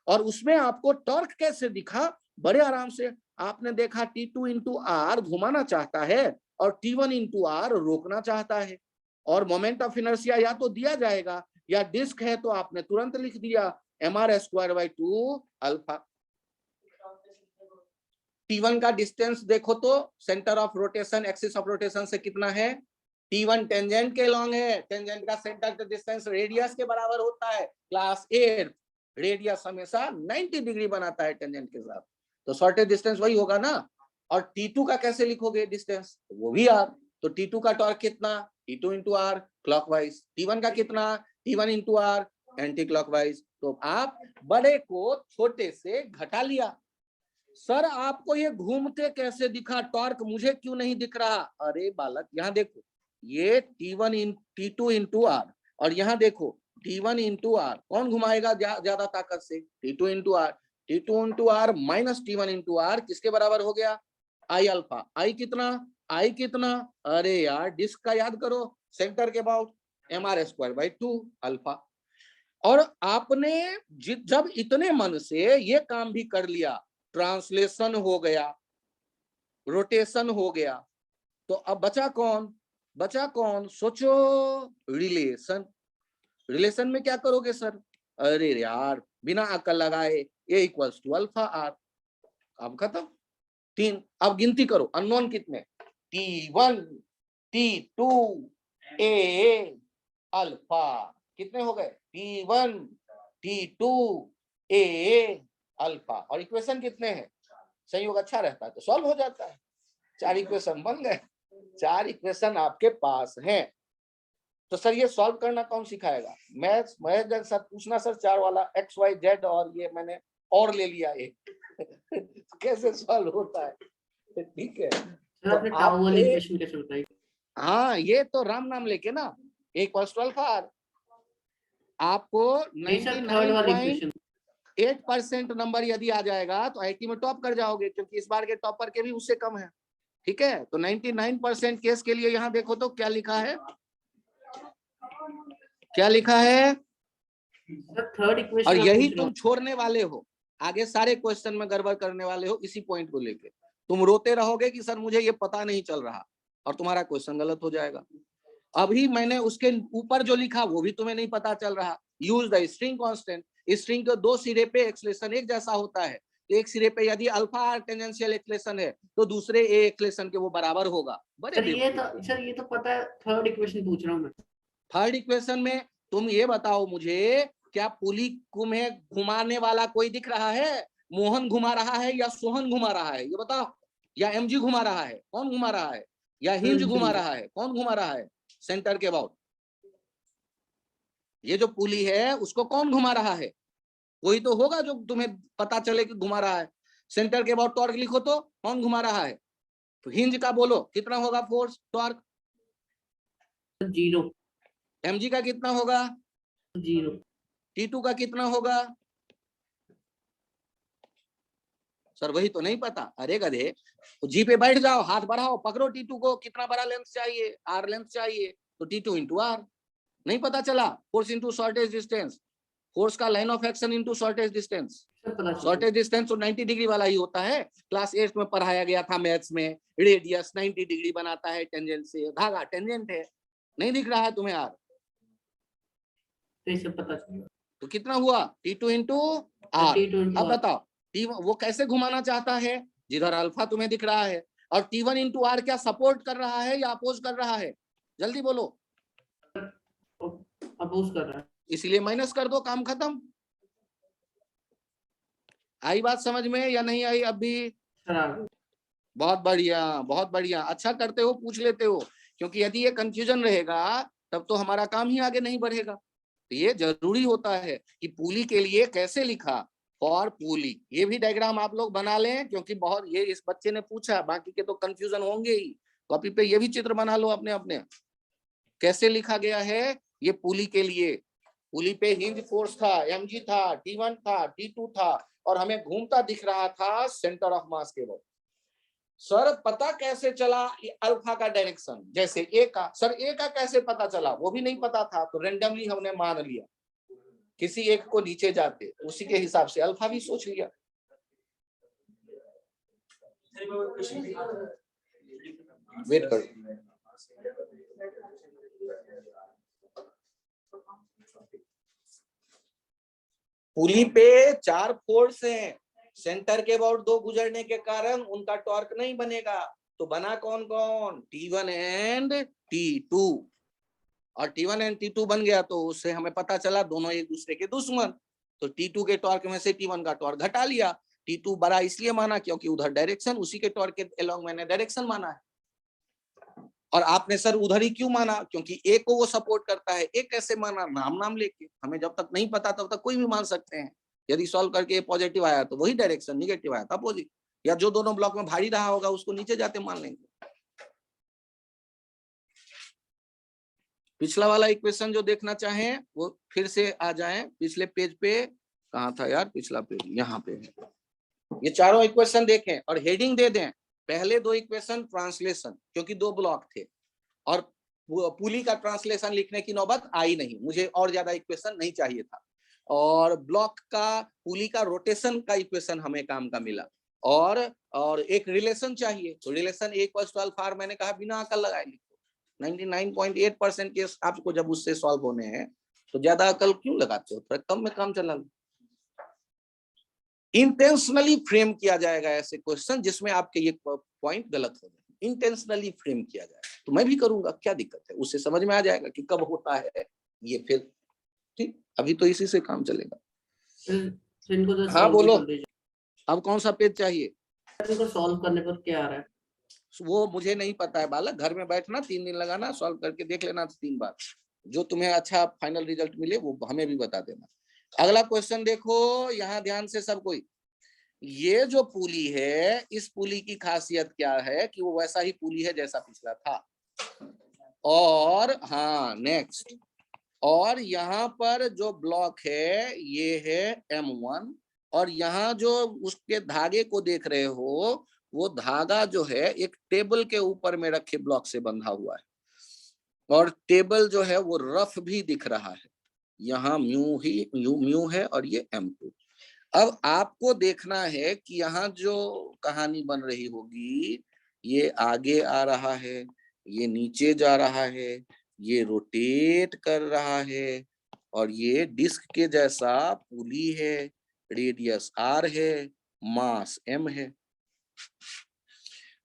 और उसमें आपको टॉर्क कैसे दिखा? बड़े आराम से आपने देखा T2 इंटू आर घुमाना चाहता है और T1 इंटू आर रोकना चाहता है। और मोमेंट ऑफ इनर्शिया या तो दिया जाएगा या डिस्क है, तो आपने तुरंत लिख दिया mr²/2 अल्फा। T1 का डिस्टेंस देखो तो centre of rotation axis of rotation से कितना है? T1 टेंजेंट के लॉन्ग है, टेंजेंट का सेंटर डिस्टेंस रेडियस के बराबर होता है। क्लास 8 रेडियस हमेशा 90 डिग्री बनाता है टेंजेंट के साथ, तो शॉर्टेस्ट डिस्टेंस वही होगा ना। और T2 का कैसे लिखोगे डिस्टेंस? वो भी आर। तो T2 का टॉर्क कितना? T2 into are clockwise. T1 का कितना? T1 into are anti clockwise. तो आप बड़े को छोटे से घटा लिया। सर आपको ये घूमते कैसे दिखा? टॉर्क मुझे क्यों नहीं दिख रहा? अरे बालक यहाँ देखो, ये T2 इंटू आर, और यहाँ देखो T1 इंटू आर, कौन घुमाएगा ज्यादा ताकत से? T2 into R. T2 into R minus T1 into R किसके बराबर हो गया? I alpha. I कितना? अरे यार डिस्क का याद करो, सेंटर के अबाउट mr²/2 अल्फा। और आपने जब इतने मन से ये काम भी कर लिया, ट्रांसलेशन हो गया, रोटेशन हो गया, तो अब बचा कौन? सोचो। रिलेशन में क्या करोगे सर? अरे यार बिना अकल लगाए A equals to alpha R. अब खत्म। 3। अब गिनती करो, अननोन कितने? T1 T2 A अल्फा कितने हो गए? T1 T2 A alpha. और इक्वेशन कितने हैं? संयोग अच्छा रहता है तो सॉल्व हो जाता है। 4 इक्वेशन बन गए। 4 इक्वेशन आपके पास हैं। तो सर ये सॉल्व करना कौन सिखाएगा? मैं सर पूछना सर 4 वाला x y z, और ये मैंने और ले लिया एक। कैसे सॉल्व होता है? ठीक है। सर आपने टाउ वाली इक्वेशन कैसे बताई? हाँ ये तो राम नाम लेके ना, A equals to alpha R. आपको 99.8% नंबर यदि आ जाएगा तो आईटी में टॉप कर जाओगे, क्योंकि इस बार के टॉपर के भी उससे कम है। ठीक है, तो 99% केस के लिए यहाँ देखो तो क्या लिखा है? Third equation. और यही तुम छोड़ने वाले हो, आगे सारे क्वेश्चन में गड़बड़ करने वाले हो इसी पॉइंट को लेके। तुम रोते रहोगे कि सर मुझे ये पता नहीं चल रहा, और तुम्हारा क्वेश्चन गलत हो जाएगा। अभी मैंने उसके ऊपर जो लिखा वो भी तुम्हें नहीं पता चल रहा। Use the string constant. String के दो सिरे पे एक्सलेशन एक जैसा होता है, एक सिरे पे यदि अल्फा टेंजेंशियल एक्सलेशन है तो दूसरे ए एक्सलेशन के वो बराबर होगा। बड़े सर ये तो पता है, थर्ड इक्वेशन पूछ रहा हूँ मैं। थर्ड इक्वेशन में तुम ये बताओ मुझे, क्या पुली में घुमाने वाला कोई दिख रहा है? मोहन घुमा रहा है या सोहन घुमा रहा है, ये बताओ। या एमजी घुमा रहा है, कौन घुमा रहा है? या हिंज घुमा रहा है, कौन घुमा रहा है? सेंटर के अबाउट ये जो पुली है उसको कौन घुमा रहा है? कोई तो होगा जो तुम्हें पता चले कि घुमा रहा है। सेंटर के अबाउट टॉर्क लिखो तो कौन घुमा रहा है? तो हिंज का बोलो कितना होगा फोर्स टॉर्क? 0। एमजी का कितना होगा? 0। T2 का कितना होगा? सर वही तो नहीं पता। अरे गधे, तो जी पे बैठ जाओ, हाथ बढ़ाओ, पकड़ो T2 को, कितना बड़ा लेंथ चाहिए? R लेंथ चाहिए, तो T2 इंटू R। नहीं पता चला? Force into shortest distance, force का line of action into shortest distance. Shortest distance तो 90 डिग्री वाला ही होता है, क्लास 8 में पढ़ाया गया था मैथ्स में। रेडियस 90 डिग्री बनाता है टेंजेंट से, धागा टेंजेंट है। नहीं दिख रहा है तुम्हें R? कैसे पता चला? तो कितना हुआ? T2 into R। अब बताओ वो कैसे घुमाना चाहता है? जिधर अल्फा तुम्हें दिख रहा है। और T1 इंटू R क्या सपोर्ट कर रहा है या अपोज कर रहा है? जल्दी बोलो। अपोज कर रहा है, इसलिए माइनस कर दो, काम खत्म। आई बात समझ में या नहीं आई अभी? बहुत बढ़िया, बहुत बढ़िया, अच्छा करते हो, पूछ लेते हो। क्योंकि यदि ये कंफ्यूजन रहेगा तब तो हमारा काम ही आगे नहीं बढ़ेगा। तो ये जरूरी होता है कि पुली के लिए कैसे लिखा, फॉर पुली। ये भी डायग्राम आप लोग बना लें, क्योंकि बहुत ये इस बच्चे ने पूछा, बाकी के तो कंफ्यूजन होंगे ही। कॉपी पे ये भी चित्र बना लो अपने अपने, कैसे लिखा गया है ये पुली के लिए। पुली पे हिंज फोर्स था, एमजी था, T1 था, T2 था, और हमें घूमता दिख रहा था सेंटर ऑफ मास के बाद। सर पता कैसे चला अल्फा का डायरेक्शन? जैसे ए का, सर ए का कैसे पता चला? वो भी नहीं पता था, तो रेंडमली हमने मान लिया किसी एक को नीचे जाते, उसी के हिसाब से अल्फा भी सोच लिया। वेट करो, पुली पे 4 फोर्स हैं, सेंटर के अबाउट 2 गुजरने के कारण उनका टॉर्क नहीं बनेगा। तो बना कौन कौन? T1 and T2। और T1 एंड T2 बन गया तो उससे हमें पता चला दोनों एक दूसरे के दुश्मन। तो T2 के टॉर्क में से T1 का टॉर्क घटा लिया। T2 बड़ा इसलिए माना क्योंकि उधर डायरेक्शन, उसी के टॉर्क के अलोंग मैंने डायरेक्शन माना है। और आपने सर उधर ही क्यों माना? क्योंकि ए को वो सपोर्ट करता है। ए कैसे माना? नाम लेके। हमें जब तक नहीं पता तब तक कोई भी मान सकते हैं। यदि सॉल्व करके पॉजिटिव आया तो वही डायरेक्शन, निगेटिव आया था अपोजिट, या जो दोनों ब्लॉक में भारी रहा होगा उसको नीचे जाते मान लेंगे। पिछला वाला इक्वेशन जो देखना चाहें वो फिर से आ जाएं पिछले पेज पे। कहाँ था यार पिछला पेज? यहाँ पे है। ये चारों इक्वेशन देखें और हेडिंग दे दें। पहले 2 इक्वेशन ट्रांसलेशन, क्योंकि 2 ब्लॉक थे और पुली का ट्रांसलेशन लिखने की नौबत आई नहीं, मुझे और ज्यादा इक्वेशन नहीं चाहिए था। और ब्लॉक का, पुली का रोटेशन का इक्वेशन हमें काम का मिला। और एक रिलेशन चाहिए, तो रिलेशन A = अल्फा, मैंने कहा बिना अकल लगाए लिखो। 99.8% केस आपको जब उससे सॉल्व होने हैं तो ज्यादा अकल क्यों लगाते हो? थोड़ा कम में काम चला लो। इंटेंशनली फ्रेम किया जाएगा ऐसे क्वेश्चन जिसमें आपके ये पॉइंट गलत हो जाए, इंटेंशनली फ्रेम किया जाएगा। तो मैं भी करूंगा, क्या दिक्कत है? उससे समझ में आ जाएगा कि कब होता है ये। फिर ठीक, अभी तो इसी से काम चलेगा। हाँ बोलो, अब कौन सा पेज चाहिए? इनको सॉल्व करने पर क्या आ रहा है वो मुझे नहीं पता है बालक, घर में बैठना, 3 दिन लगाना, सॉल्व करके देख लेना 3 बार। जो तुम्हें अच्छा फाइनल रिजल्ट मिले वो हमें भी बता देना। अगला क्वेश्चन देखो, यहाँ ध्यान से सब कोई। ये जो पुली है, इस पुली की खासियत क्या है कि वो वैसा ही पुली है जैसा पिछला था। और हाँ नेक्स्ट, और यहाँ पर जो ब्लॉक है ये है M1, और यहाँ जो उसके धागे को देख रहे हो वो धागा जो है एक टेबल के ऊपर में रखे ब्लॉक से बंधा हुआ है, और टेबल जो है वो रफ भी दिख रहा है। यहाँ म्यू है और ये M2। अब आपको देखना है कि यहाँ जो कहानी बन रही होगी, ये आगे आ रहा है, ये नीचे जा रहा है, ये रोटेट कर रहा है, और ये डिस्क के जैसा पुली है, रेडियस r है, मास m है।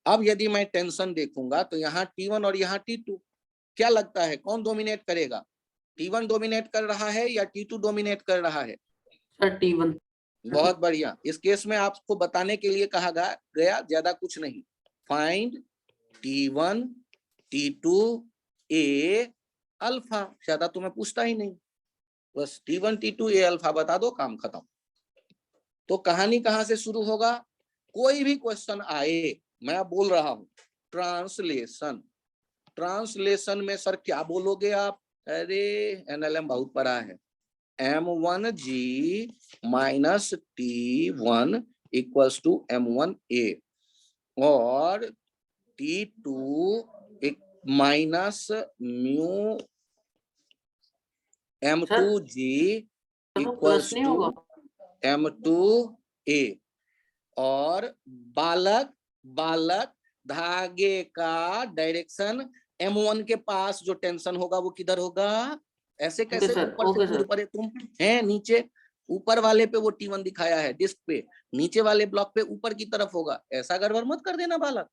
अब यदि मैं टेंशन देखूंगा तो यहाँ T1 और यहाँ T2, क्या लगता है कौन डोमिनेट करेगा? T1 डोमिनेट कर रहा है या T2 डोमिनेट कर रहा है? Sir T1। बहुत बढ़िया। इस केस में आपको बताने के लिए कहा गया, ज्यादा कुछ नहीं। Find T1 T2 A alpha, ज्यादा तो मैं पूछता ही नहीं, बस T1 T2 A अल्फा बता दो, काम खत्म। तो कहानी कहां से शुरू होगा? कोई भी क्वेश्चन आए, मैं बोल रहा हूं ट्रांसलेशन, ट्रांसलेशन में सर क्या बोलोगे आप? अरे एनएलएम बहुत पढ़ा है। M1G minus T1 equals to M1A और T2 minus mu M2G equals plus नहीं टू होगा? M2A और बालक बालक धागे का डायरेक्शन M1 के पास जो टेंशन होगा वो किधर होगा? ऐसे कैसे सर, ऊपर से ओके कूद सर। पड़े तुम? हैं नीचे, ऊपर वाले पे वो T1 दिखाया है डिस्क पे, नीचे वाले ब्लॉक पे ऊपर की तरफ होगा, ऐसा गड़बड़ मत कर देना बालक।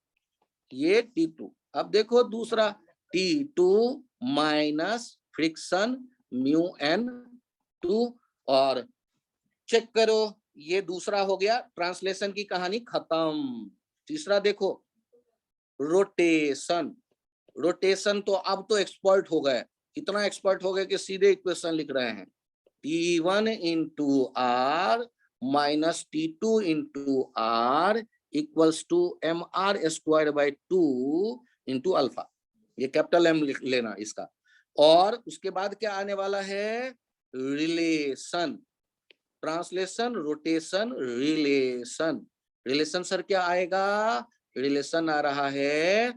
ये T2। अब देखो दूसरा T2 minus friction mu N2 और चेक करो, ये दूसरा हो गया, ट्रांसलेशन की कहानी खत्म। तीसरा देखो रोटेशन, रोटेशन तो अब तो एक्सपर्ट हो गए, इतना एक्सपर्ट हो गए कि सीधे इक्वेशन लिख रहे हैं T1 into R minus T2 into R equals to MR square by 2 into alpha, ये कैपिटल M लिख लेना इसका। और उसके बाद क्या आने वाला है? Relation, translation, rotation, relation. Relation sir क्या आएगा? रिलेशन आ रहा है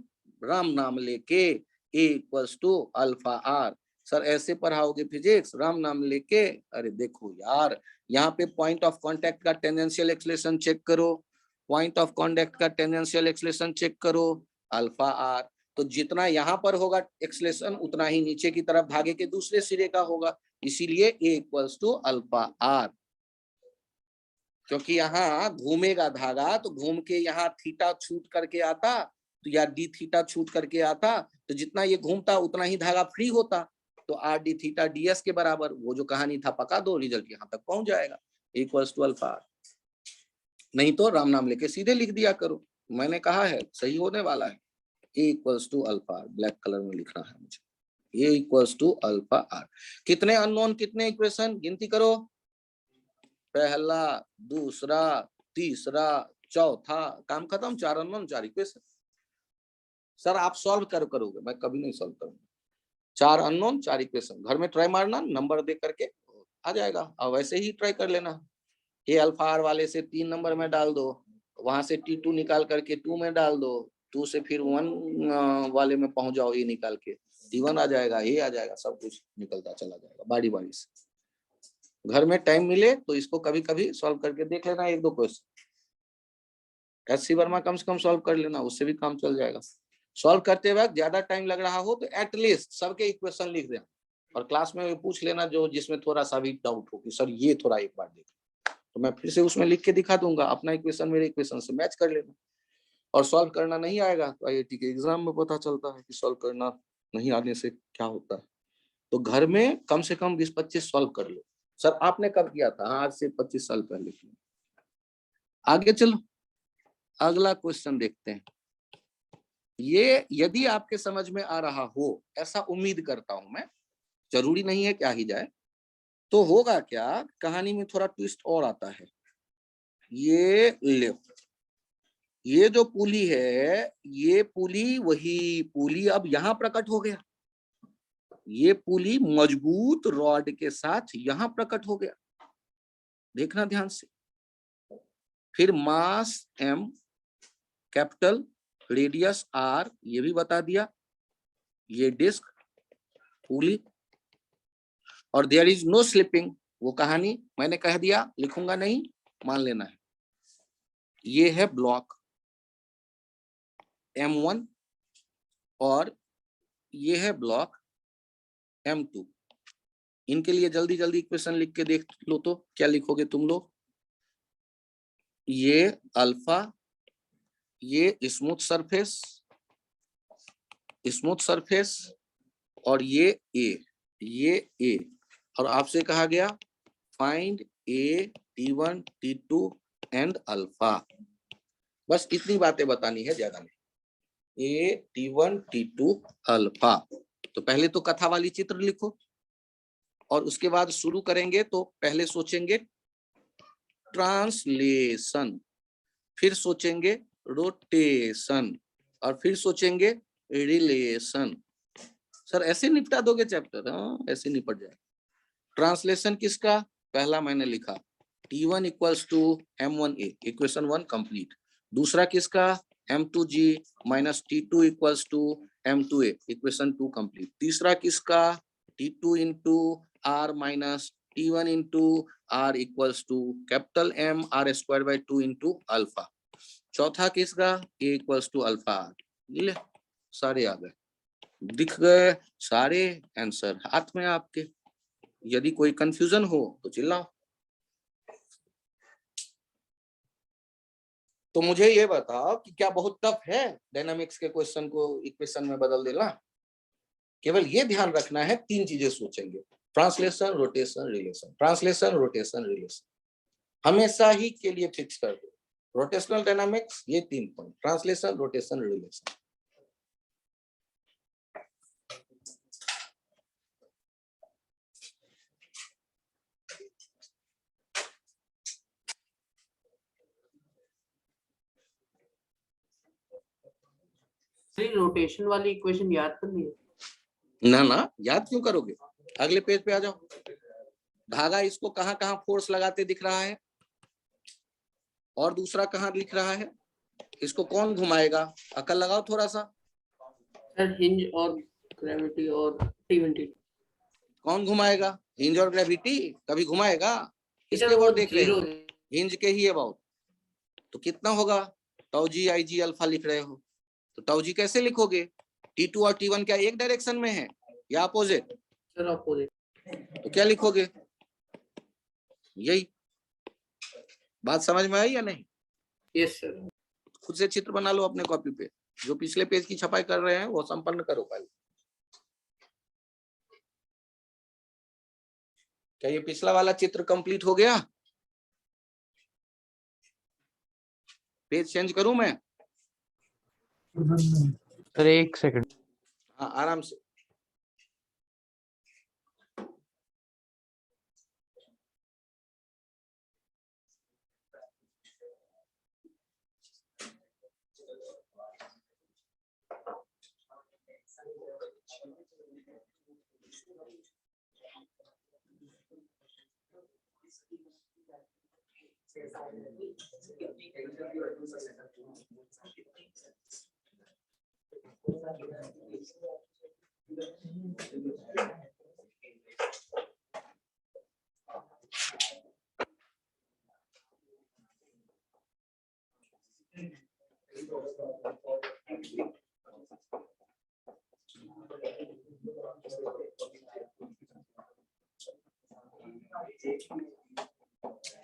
राम नाम लेके A equals to alpha R. Sir ऐसे पढ़ाओगे फिजिक्स राम नाम लेके? अरे देखो यार, यहाँ पे पॉइंट ऑफ कांटेक्ट का टेंजेंशियल एक्सलेशन चेक करो, पॉइंट ऑफ कांटेक्ट का टेंजेंशियल एक्सलेशन चेक करो, अल्फा आर। तो जितना यहाँ पर होगा एक्सलेशन उतना ही नीचे की तरफ धागे के दूसरे सिरे का होगा, इसीलिए A equals to alpha R. क्योंकि यहाँ घूमेगा धागा तो घूम के यहाँ थीटा छूट करके आता, तो या डी थीटा छूट करके आता, तो जितना ये घूमता उतना ही धागा फ्री होता, तो आर डी थीटा डीएस के बराबर। वो जो कहानी था पका दो, रिजल्ट यहाँ तक पहुंच जाएगा, इक्वल्स टू अल्फा। नहीं तो राम नाम लेके सीधे लिख दिया करो, मैंने कहा है सही होने वाला है। A equals to alpha, black colour में लिखना है मुझे, A equals to alpha R. कितने अननोन, कितने इक्वेशन, गिनती करो, पहला, दूसरा, तीसरा, चौथा, काम खत्म, 4 अननोन 4 इक्वेशन। सर आप सॉल्व करोगे, मैं कभी नहीं सॉल्व करूंगा। 4 अननोन 4 इक्वेशन, घर में ट्राई मारना, नंबर दे करके आ जाएगा, और वैसे ही ट्राई कर लेना। ए अल्फा आर वाले से 3 नंबर में डाल दो, वहां से T2 निकाल करके 2 में डाल दो, 2 से फिर 1 वाले में पहुंच जाओ, ए निकाल के T1 आ जाएगा, ए आ जाएगा, सब कुछ निकलता चला जाएगा बारी बारी से। घर में टाइम मिले तो इसको कभी कभी सॉल्व करके देख लेना, 1-2 क्वेश्चन। SC वर्मा कम से कम सॉल्व कर लेना, उससे भी काम चल जाएगा। सॉल्व करते वक्त ज्यादा टाइम लग रहा हो तो एटलीस्ट सबके इक्वेशन लिख देना, और क्लास में पूछ लेना जो जिसमें थोड़ा सा भी डाउट हो कि सर ये थोड़ा एक बार देख, तो मैं फिर से उसमें लिख के दिखा दूंगा, अपना इक्वेशन मेरे इक्वेशन से मैच कर लेना। और सॉल्व करना नहीं आएगा तो IIT के एग्जाम में पता चलता है कि सॉल्व करना नहीं आने से क्या होता है। तो घर में कम से कम 20-25 सॉल्व कर लो। सर आपने कब किया था? हाँ, आज से 25 साल पहले किया। आगे चलो, अगला क्वेश्चन देखते हैं। ये यदि आपके समझ में आ रहा हो, ऐसा उम्मीद करता हूं मैं, जरूरी नहीं है कि आ ही जाए, तो होगा क्या, कहानी में थोड़ा ट्विस्ट और आता है। ये ले, ये जो पुली है, ये पुली वही पुली अब यहां प्रकट हो गया, ये पुली मजबूत रॉड के साथ यहां प्रकट हो गया, देखना ध्यान से। फिर मास M, कैपिटल, रेडियस R, ये भी बता दिया, ये डिस्क पुली, और देयर इज नो स्लिपिंग, वो कहानी मैंने कह दिया, लिखूंगा नहीं, मान लेना है। ये है ब्लॉक M1 और ये है ब्लॉक M2, इनके लिए जल्दी जल्दी इक्वेशन लिख के देख लो तो क्या लिखोगे तुम लोग। ये अल्फा, ये स्मूथ सरफेस और ये ए और आपसे कहा गया find A T1 T2 and alpha. बस इतनी बातें बतानी है, ज्यादा नहीं। ए T1 T2 अल्फा। तो पहले तो कथा वाली चित्र लिखो और उसके बाद शुरू करेंगे तो पहले सोचेंगे ट्रांसलेशन, फिर सोचेंगे रोटेशन और फिर सोचेंगे रिलेशन। सर ऐसे निपटा दोगे चैप्टर? हाँ ऐसे निपट जाए। ट्रांसलेशन किसका? पहला मैंने लिखा T1 equals to M1A, equation 1 complete. दूसरा किसका? M2G minus T2 equals to M2A, equation 2 complete. तीसरा किसका? T2 into R minus T1 into R equals to capital M R square by 2 into alpha. चौथा किसका? A equals to alpha. ले सारे आ गए, दिख गए सारे आंसर हाथ में आपके। यदि कोई कंफ्यूजन हो तो चिल्लाओ। तो मुझे ये बताओ कि क्या बहुत टफ है डायनामिक्स के क्वेश्चन को इक्वेशन में बदल देना? केवल ये ध्यान रखना है, तीन चीजें सोचेंगे, translation, rotation, relation. Translation, rotation, relation हमेशा ही के लिए फिक्स कर दो। रोटेशनल डायनामिक्स ये 3 point, translation, rotation, relation. Rotation वाली इक्वेशन याद करनी है? ना याद क्यों करोगे, अगले पेज पे आ जाओ। धागा इसको कहां कहां फोर्स लगाते दिख रहा है और दूसरा कहां लिख रहा है? इसको कौन घुमाएगा? अकल लगाओ थोड़ा सा। सर हिंज और ग्रेविटी और T20। कौन घुमाएगा? हिंज और ग्रेविटी कभी घुमाएगा? किसके अबाउट देख रहे हो? हिंज के ही अबाउट। तो कितना होगा? टाउ जी आई जी अल्फा लिख रहे हो, तो टाउ जी कैसे लिखोगे? T2 और T1 क्या एक डायरेक्शन में है या अपोजिट? Sir opposite. तो क्या लिखोगे? यही बात समझ में आई या नहीं? Yes sir. खुद से चित्र बना लो अपने कॉपी पे, जो पिछले पेज की छपाई कर रहे हैं वो संपन्न करो पहले। क्या ये पिछला वाला चित्र कंप्लीट हो गया? पेज चेंज करूं मैं? सर एक सेकंड। हाँ आराम से।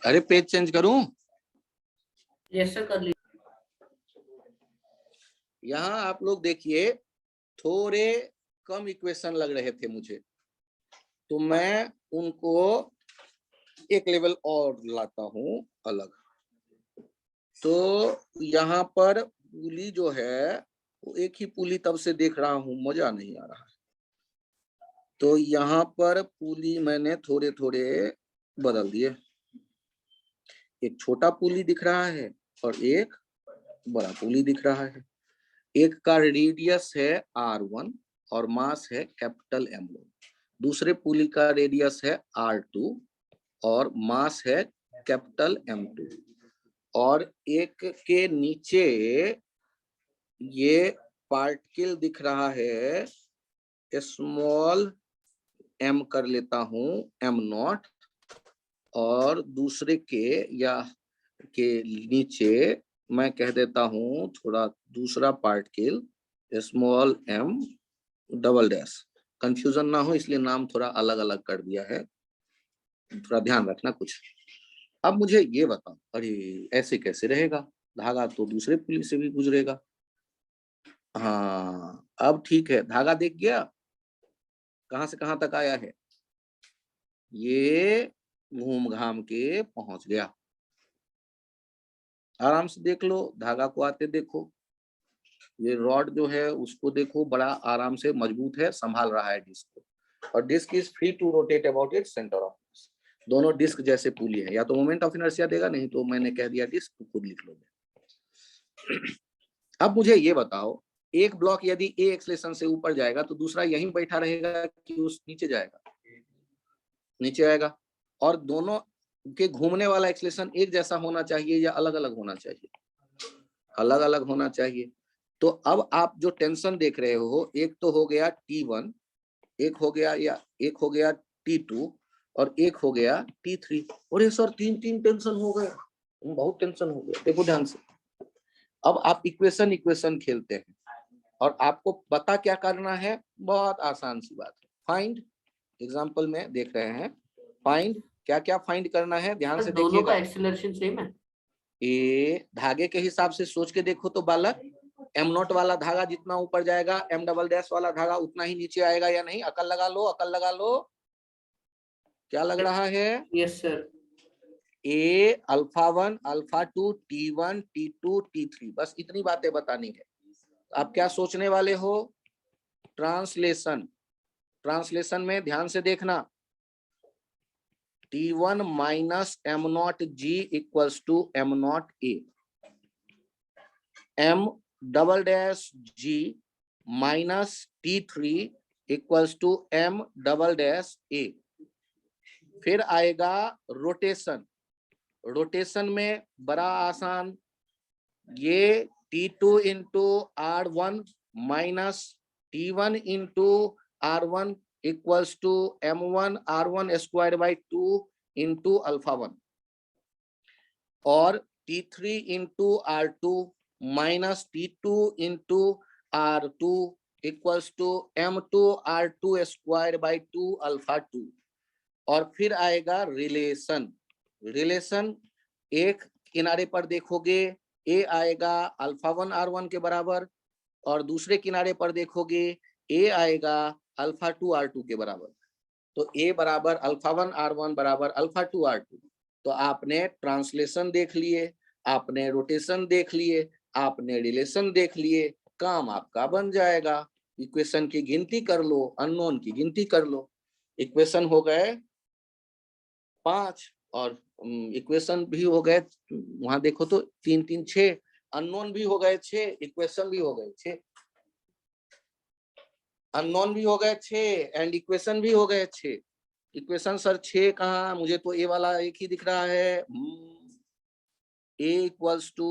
अरे पेज चेंज करूं? यस सर कर लीजिए। यहाँ आप लोग देखिए थोड़े कम इक्वेशन लग रहे थे मुझे, तो मैं उनको एक लेवल और लाता हूं अलग। तो यहाँ पर पुली जो है वो एक ही पुली तब से देख रहा हूं, मजा नहीं आ रहा है। तो यहाँ पर पुली मैंने थोड़े थोड़े बदल दिए। एक छोटा पुली दिख रहा है और एक बड़ा पुली दिख रहा है। एक का रेडियस है R1 और मास है कैपिटल M1। दूसरे पुली का रेडियस है R2 और मास है कैपिटल M2। और एक के नीचे ये पार्टिकल दिख रहा है, स्मॉल m कर लेता हूं M0, और दूसरे के या के नीचे मैं कह देता हूं थोड़ा दूसरा particle small m double dash. Confusion ना हो इसलिए नाम थोड़ा अलग अलग कर दिया है, थोड़ा ध्यान रखना कुछ। अब मुझे ये बताओ, अरे ऐसे कैसे रहेगा, धागा तो दूसरे पुली से भी गुजरेगा। हाँ अब ठीक है, धागा दिख गया कहां से कहां तक आया है, ये घूम घाम के पहुंच गया। आराम से देख लो, धागा को आते देखो, ये रॉड जो है उसको देखो, बड़ा आराम से मजबूत है, संभाल रहा है डिस्क को, और disc is free to rotate about its centre of mass. दोनों डिस्क जैसे पुली है, या तो मोमेंट ऑफ इनर्शिया देगा, नहीं तो मैंने कह दिया डिस्क, तो खुद लिख लोगे। अब मुझे ये बताओ, एक ब्लॉक यदि ए एक्सेलरेशन से ऊपर जाएगा तो दूसरा यहीं बैठा रहेगा कि उस नीचे जाएगा, नीचे आएगा, और दोनों के घूमने वाला एक्सेलरेशन एक जैसा होना चाहिए या अलग अलग होना चाहिए, अलग अलग होना चाहिए। तो अब आप जो टेंशन देख रहे हो, एक तो हो गया T1, एक हो गया T2, और एक हो गया T3। अरे सर तीन टेंशन हो गए, बहुत टेंशन हो गया। देखो ध्यान से, अब आप इक्वेशन खेलते हैं, और आपको पता क्या करना है, बहुत आसान सी बात है, फाइंड। एग्जाम्पल में देख रहे हैं, फाइंड, क्या क्या फाइंड करना है, ध्यान से दोनों का देखिएगा। एक्सेलरेशन सेम है? ये धागे के हिसाब से सोच के देखो तो बालक, एम नॉट वाला धागा जितना ऊपर जाएगा, एम डबल डैश वाला धागा उतना ही नीचे आएगा या नहीं? अकल लगा लो, अकल लगा लो, क्या लग रहा है? Yes sir. A alpha 1 alpha 2 T1 T2 T3, बस इतनी बातें बतानी है। आप क्या सोचने वाले हो? ट्रांसलेशन, ट्रांसलेशन में ध्यान से देखना, T1 minus M naught G equals to M naught A, M double dash G minus T3 equals to M double dash A. फिर आएगा रोटेशन, रोटेशन में बड़ा आसान, ये T2 into R1 minus T1 into R1 equals to M1 R1 square by 2 into alpha 1, और T3 इंटू R2 minus T2 into R2 equals to M2 R2 square by 2 alpha 2। और फिर आएगा रिलेशन, रिलेशन एक किनारे पर देखोगे ए आएगा अल्फा 1 R1 के बराबर, और दूसरे किनारे पर देखोगे ए आएगा अल्फा 2 R2 के बराबर। तो ए बराबर अल्फा 1 R1 बराबर अल्फा 2 R2। तो आपने ट्रांसलेशन देख लिए, आपने रोटेशन देख लिए, आपने रिलेशन देख लिए, काम आपका बन जाएगा। इक्वेशन की गिनती कर लो, अननोन की गिनती कर लो। इक्वेशन हो गए 5, और इक्वेशन भी हो गए, वहां देखो तो 3 3 6, अननोन भी हो गए 6, इक्वेशन भी हो गए 6, अननोन भी हो गए 6 एंड इक्वेशन भी हो गए 6। इक्वेशन सर 6 कहाँ, मुझे तो ए वाला एक ही दिख रहा है, A equals to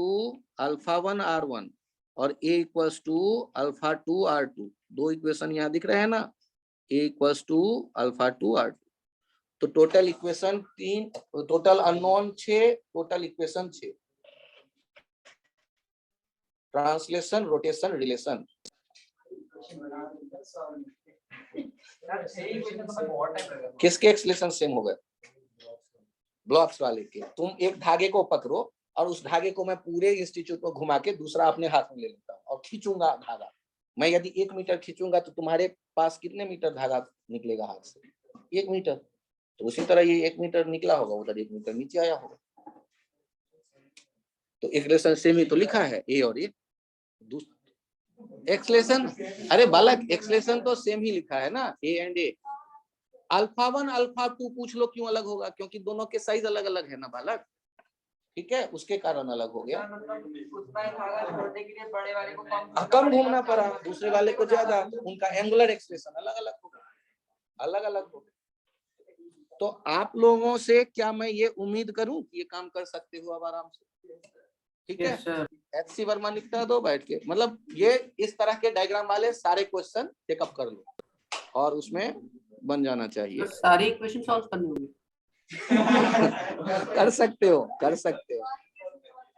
alpha 1 R1 और ए इक्वल्स टू अल्फा 2 R2, दो इक्वेशन यहाँ दिख रहे हैं ना, ए इक्वल्स टू अल्फा 2 R2। तो total equation 3, total unknown 6, total equation 6। Translation, rotation, relation. किसके एक्सलेशन सेम हो गए? ब्लॉक्स वाले के। तुम एक धागे को पकड़ो और उस धागे को मैं पूरे इंस्टीट्यूट में घुमा के दूसरा अपने हाथ में ले लेता हूँ और खींचूंगा धागा। मैं यदि 1 मीटर खींचूंगा तो तुम्हारे पास कितने मीटर धागा निकलेगा हाथ से? 1 मीटर। तो उसी तरह ये 1 मीटर निकला होगा, उधर 1 मीटर नीचे आया होगा। तो एक्सलेशन सेम ही तो लिखा है, ए और ए। एक्सलेशन, अरे बालक एक्सलेशन तो सेम ही लिखा है ना, A and A. Alpha 1 alpha 2 पूछ लो क्यों अलग होगा? क्योंकि दोनों के साइज अलग अलग है ना बालक, ठीक है, उसके कारण अलग हो गया। कम घूमना पड़ा, दूसरे वाले को ज्यादा, उनका एंगुलर एक्सप्रेशन अलग अलग होगा, अलग अलग होगा। तो आप लोगों से क्या मैं ये उम्मीद करूं कि ये काम कर सकते हो अब आराम से, ठीक है? एचसी वर्मा लिखता दो बैठ के, मतलब ये इस तरह के डायग्राम वाले सारे क्वेश्चन टेकअप कर लो और उसमें बन जाना चाहिए। सारी इक्वेशन सॉल्व करनी होगी। कर सकते हो, कर सकते हो।